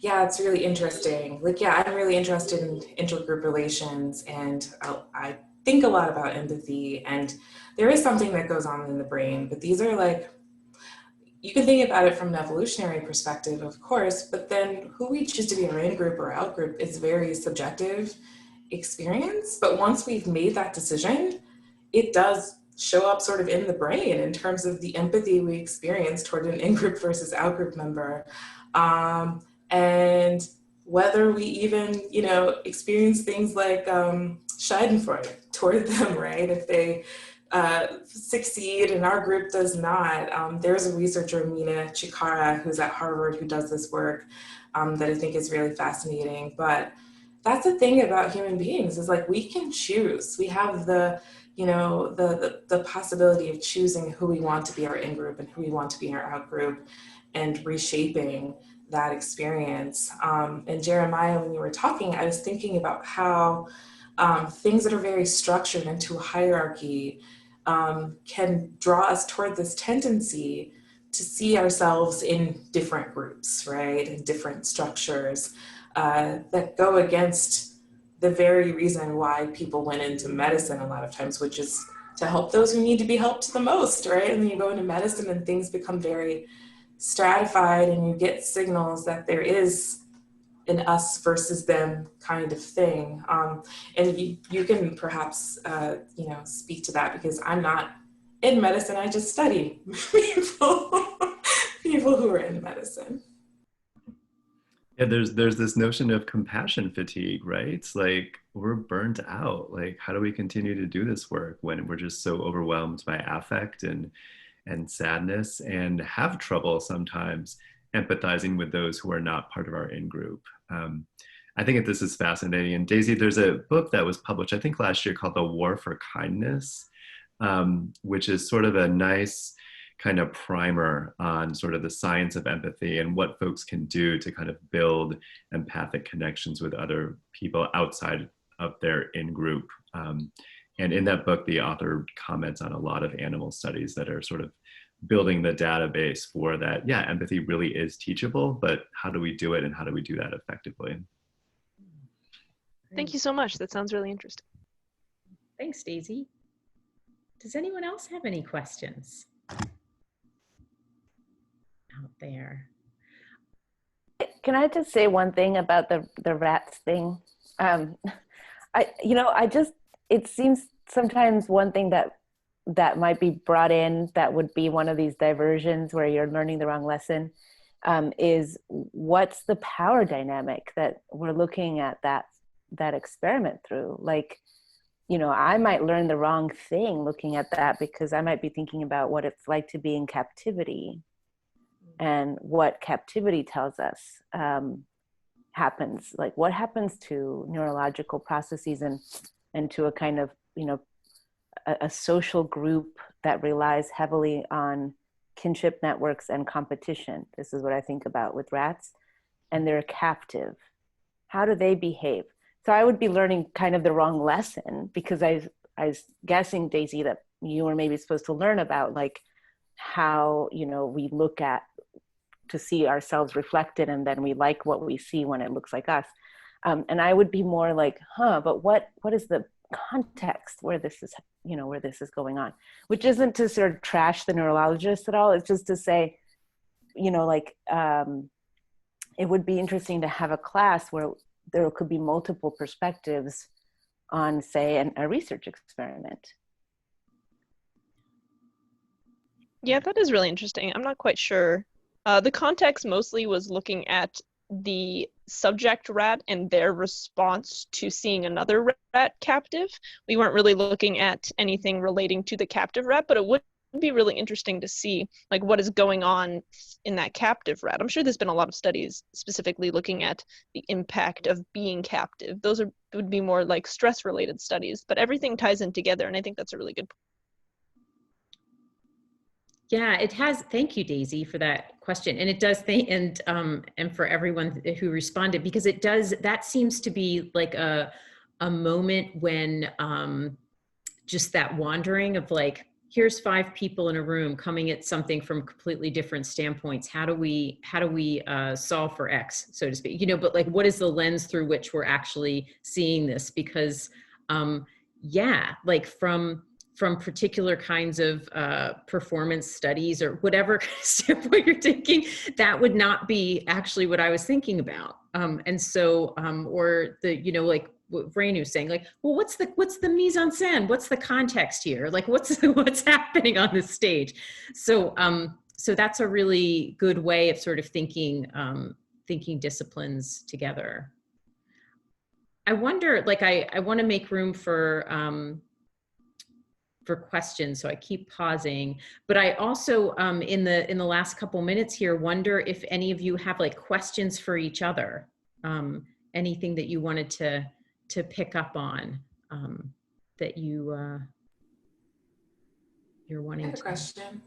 yeah, it's really interesting. Like, yeah, I'm really interested in intergroup relations, and I think a lot about empathy, and there is something that goes on in the brain, but these are like, you can think about it from an evolutionary perspective, of course, but then who we choose to be our in-group or out-group is very subjective experience. But once we've made that decision, it does show up sort of in the brain in terms of the empathy we experience toward an in-group versus out-group member. And whether we even, experience things like Schadenfreude toward them, right? If they succeed and our group does not. There's a researcher, Mina Chikara, who's at Harvard, who does this work that I think is really fascinating. But that's the thing about human beings is like we can choose. We have the possibility of choosing who we want to be our in-group and who we want to be our out-group and reshaping that experience. And Jeremiah, when you were talking, I was thinking about how things that are very structured into a hierarchy can draw us toward this tendency to see ourselves in different groups, right? And different structures that go against the very reason why people went into medicine a lot of times, which is to help those who need to be helped the most, right? And then you go into medicine and things become very stratified and you get signals that there is an us versus them kind of thing. And you can perhaps, speak to that because I'm not in medicine. I just study people who are in medicine. Yeah, there's this notion of compassion fatigue, right? It's like we're burnt out. Like, how do we continue to do this work when we're just so overwhelmed by affect and sadness and have trouble sometimes empathizing with those who are not part of our in-group? I think that this is fascinating. And Daisy, there's a book that was published, I think last year, called The War for Kindness, which is sort of a nice kind of primer on sort of the science of empathy and what folks can do to kind of build empathic connections with other people outside of their in-group. And in that book, the author comments on a lot of animal studies that are sort of building the database for that. Yeah, empathy really is teachable, but how do we do it and how do we do that effectively? Thank you so much. That sounds really interesting. Thanks, Daisy. Does anyone else have any questions out there? Can I just say one thing about the rats thing? It seems sometimes one thing that might be brought in that would be one of these diversions where you're learning the wrong lesson is what's the power dynamic that we're looking at that experiment through. Like, I might learn the wrong thing looking at that because I might be thinking about what it's like to be in captivity. and what captivity tells us happens, like what happens to neurological processes and to a kind of, a social group that relies heavily on kinship networks and competition. This is what I think about with rats, and they're captive. How do they behave? So I would be learning kind of the wrong lesson, because I was guessing, Daisy, that you were maybe supposed to learn about like how, we look at to see ourselves reflected, and then we like what we see when it looks like us. And I would be more like, but what is the context where this is, where this is going on? Which isn't to sort of trash the neurologist at all. It's just to say, it would be interesting to have a class where there could be multiple perspectives on, say, a research experiment. Yeah, that is really interesting. I'm not quite sure. The context mostly was looking at the subject rat and their response to seeing another rat captive. We weren't really looking at anything relating to the captive rat, but it would be really interesting to see like what is going on in that captive rat. I'm sure there's been a lot of studies specifically looking at the impact of being captive. Those would be more like stress related studies, but everything ties in together, and I think that's a really good point. Yeah, it has. Thank you, Daisy, for that question. And it does and for everyone who responded, because it does, that seems to be like a moment when just that wandering of like, here's 5 people in a room coming at something from completely different standpoints. How do we solve for X, so to speak? But like, what is the lens through which we're actually seeing this? Because like from particular kinds of performance studies or whatever standpoint you're taking, that would not be actually what I was thinking about. And so, or the, like what Renu's saying, like, well, what's the mise en scène? What's the context here? Like, what's happening on this stage? So, so that's a really good way of sort of thinking disciplines together. I wonder, like, I want to make room for questions, so I keep pausing. But I also, in the last couple minutes here, wonder if any of you have like questions for each other. Anything that you wanted to pick up on that you're wanting I have a to. question.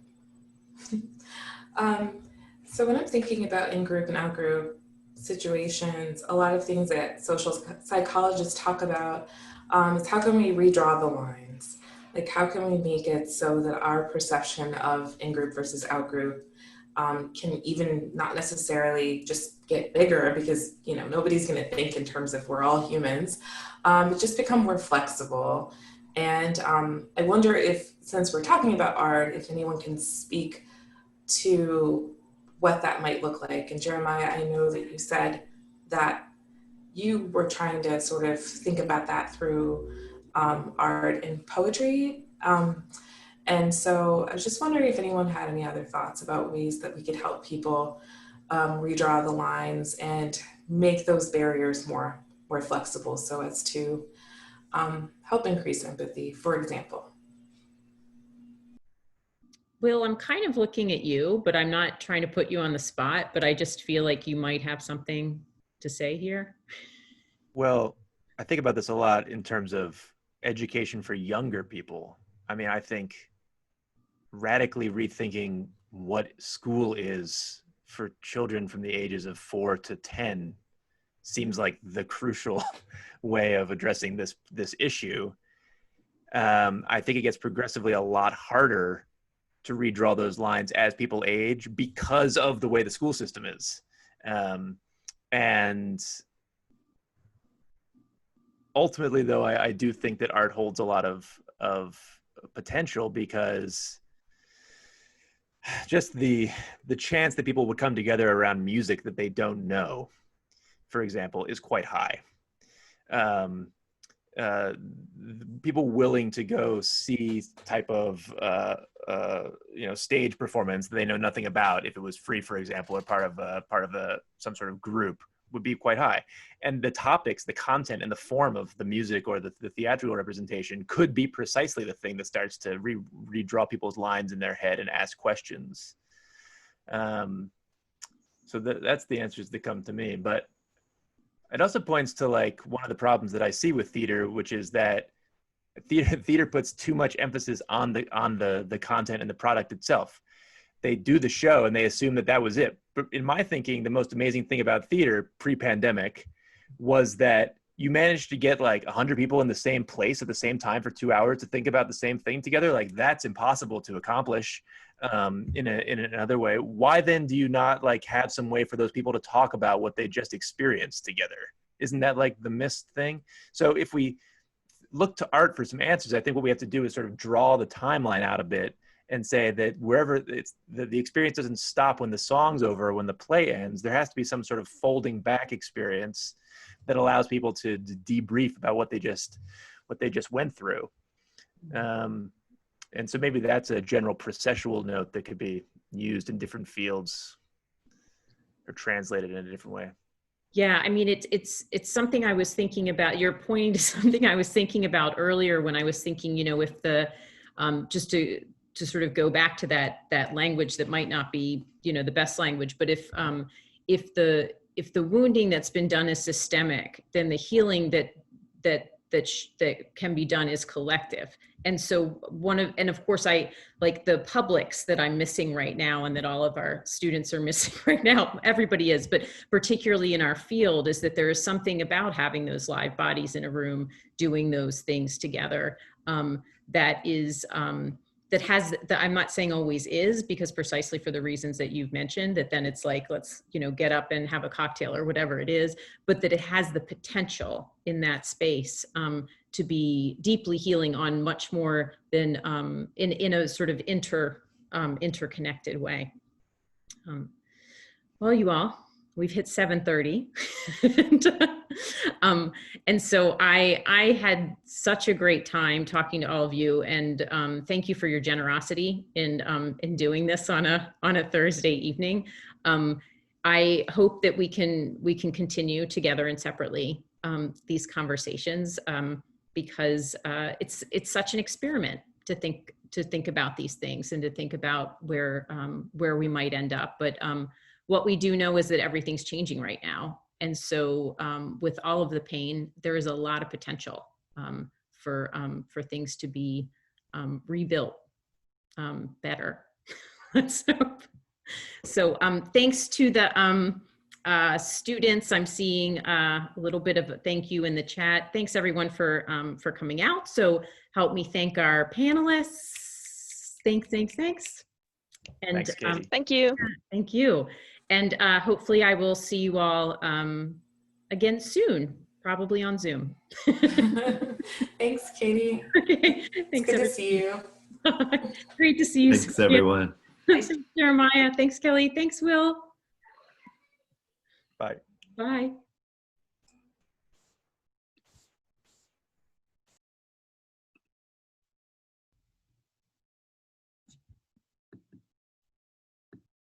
So when I'm thinking about in-group and out-group situations, a lot of things that social psychologists talk about is how can we redraw the lines? Like, how can we make it so that our perception of in-group versus out-group can even not necessarily just get bigger, because nobody's going to think in terms of we're all humans, but just become more flexible. And I wonder if, since we're talking about art, if anyone can speak to what that might look like. And Jeremiah, I know that you said that you were trying to sort of think about that through art and poetry. And so I was just wondering if anyone had any other thoughts about ways that we could help people redraw the lines and make those barriers more flexible, so as to help increase empathy, for example. Will, I'm kind of looking at you, but I'm not trying to put you on the spot, but I just feel like you might have something to say here. Well, I think about this a lot in terms of education for younger people. I mean, I think radically rethinking what school is for children from the ages of 4 to 10 seems like the crucial way of addressing this issue. I think it gets progressively a lot harder to redraw those lines as people age because of the way the school system is. And ultimately, though, I do think that art holds a lot of potential, because just the chance that people would come together around music that they don't know, for example, is quite high. People willing to go see type of stage performance that they know nothing about, if it was free, for example, or part of some sort of group, would be quite high. And the topics, the content, and the form of the music or the theatrical representation could be precisely the thing that starts to redraw people's lines in their head and ask questions. So that's the answers that come to me. But it also points to like one of the problems that I see with theater, which is that theater puts too much emphasis on the content and the product itself. They do the show and they assume that that was it. But in my thinking, the most amazing thing about theater pre-pandemic was that you managed to get like 100 people in the same place at the same time for 2 hours to think about the same thing together. Like that's impossible to accomplish in another way. Why then do you not like have some way for those people to talk about what they just experienced together? Isn't that like the missed thing? So if we look to art for some answers, I think what we have to do is sort of draw the timeline out a bit and say that wherever it's the experience doesn't stop when the song's over or when the play ends. There has to be some sort of folding back experience that allows people to debrief about what they just went through. And so maybe that's a general processual note that could be used in different fields or translated in a different way. Yeah, I mean, it's something I was thinking about. You're pointing to something I was thinking about earlier when I was thinking, you know, if the, just to sort of go back to that language that might not be, you know, the best language, but if the wounding that's been done is systemic, then the healing that can be done is collective. And so and of course I like the publics that I'm missing right now and that all of our students are missing right now, everybody is, but particularly in our field, is that there is something about having those live bodies in a room doing those things together that I'm not saying always is, because precisely for the reasons that you've mentioned, that then it's like, let's, you know, get up and have a cocktail or whatever it is, but that it has the potential in that space to be deeply healing on much more than in a sort of interconnected way. Well, you all, we've hit 7:30. And so I had such a great time talking to all of you, and thank you for your generosity in doing this on a Thursday evening. I hope that we can continue together and separately these conversations because it's such an experiment to think about these things and to think about where we might end up. But what we do know is that everything's changing right now. And so with all of the pain, there is a lot of potential for things to be rebuilt better. So thanks to the students. I'm seeing a little bit of a thank you in the chat. Thanks everyone for coming out. So help me thank our panelists. Thanks. And Thanks, Katie. Thank you. Thank you. And hopefully I will see you all again soon, probably on Zoom. Thanks, Katie. Okay. Thanks, Good to see you. Great to see you. Thanks, everyone. Thanks, Jeremiah. Thanks, Kelly. Thanks, Will. Bye. Bye.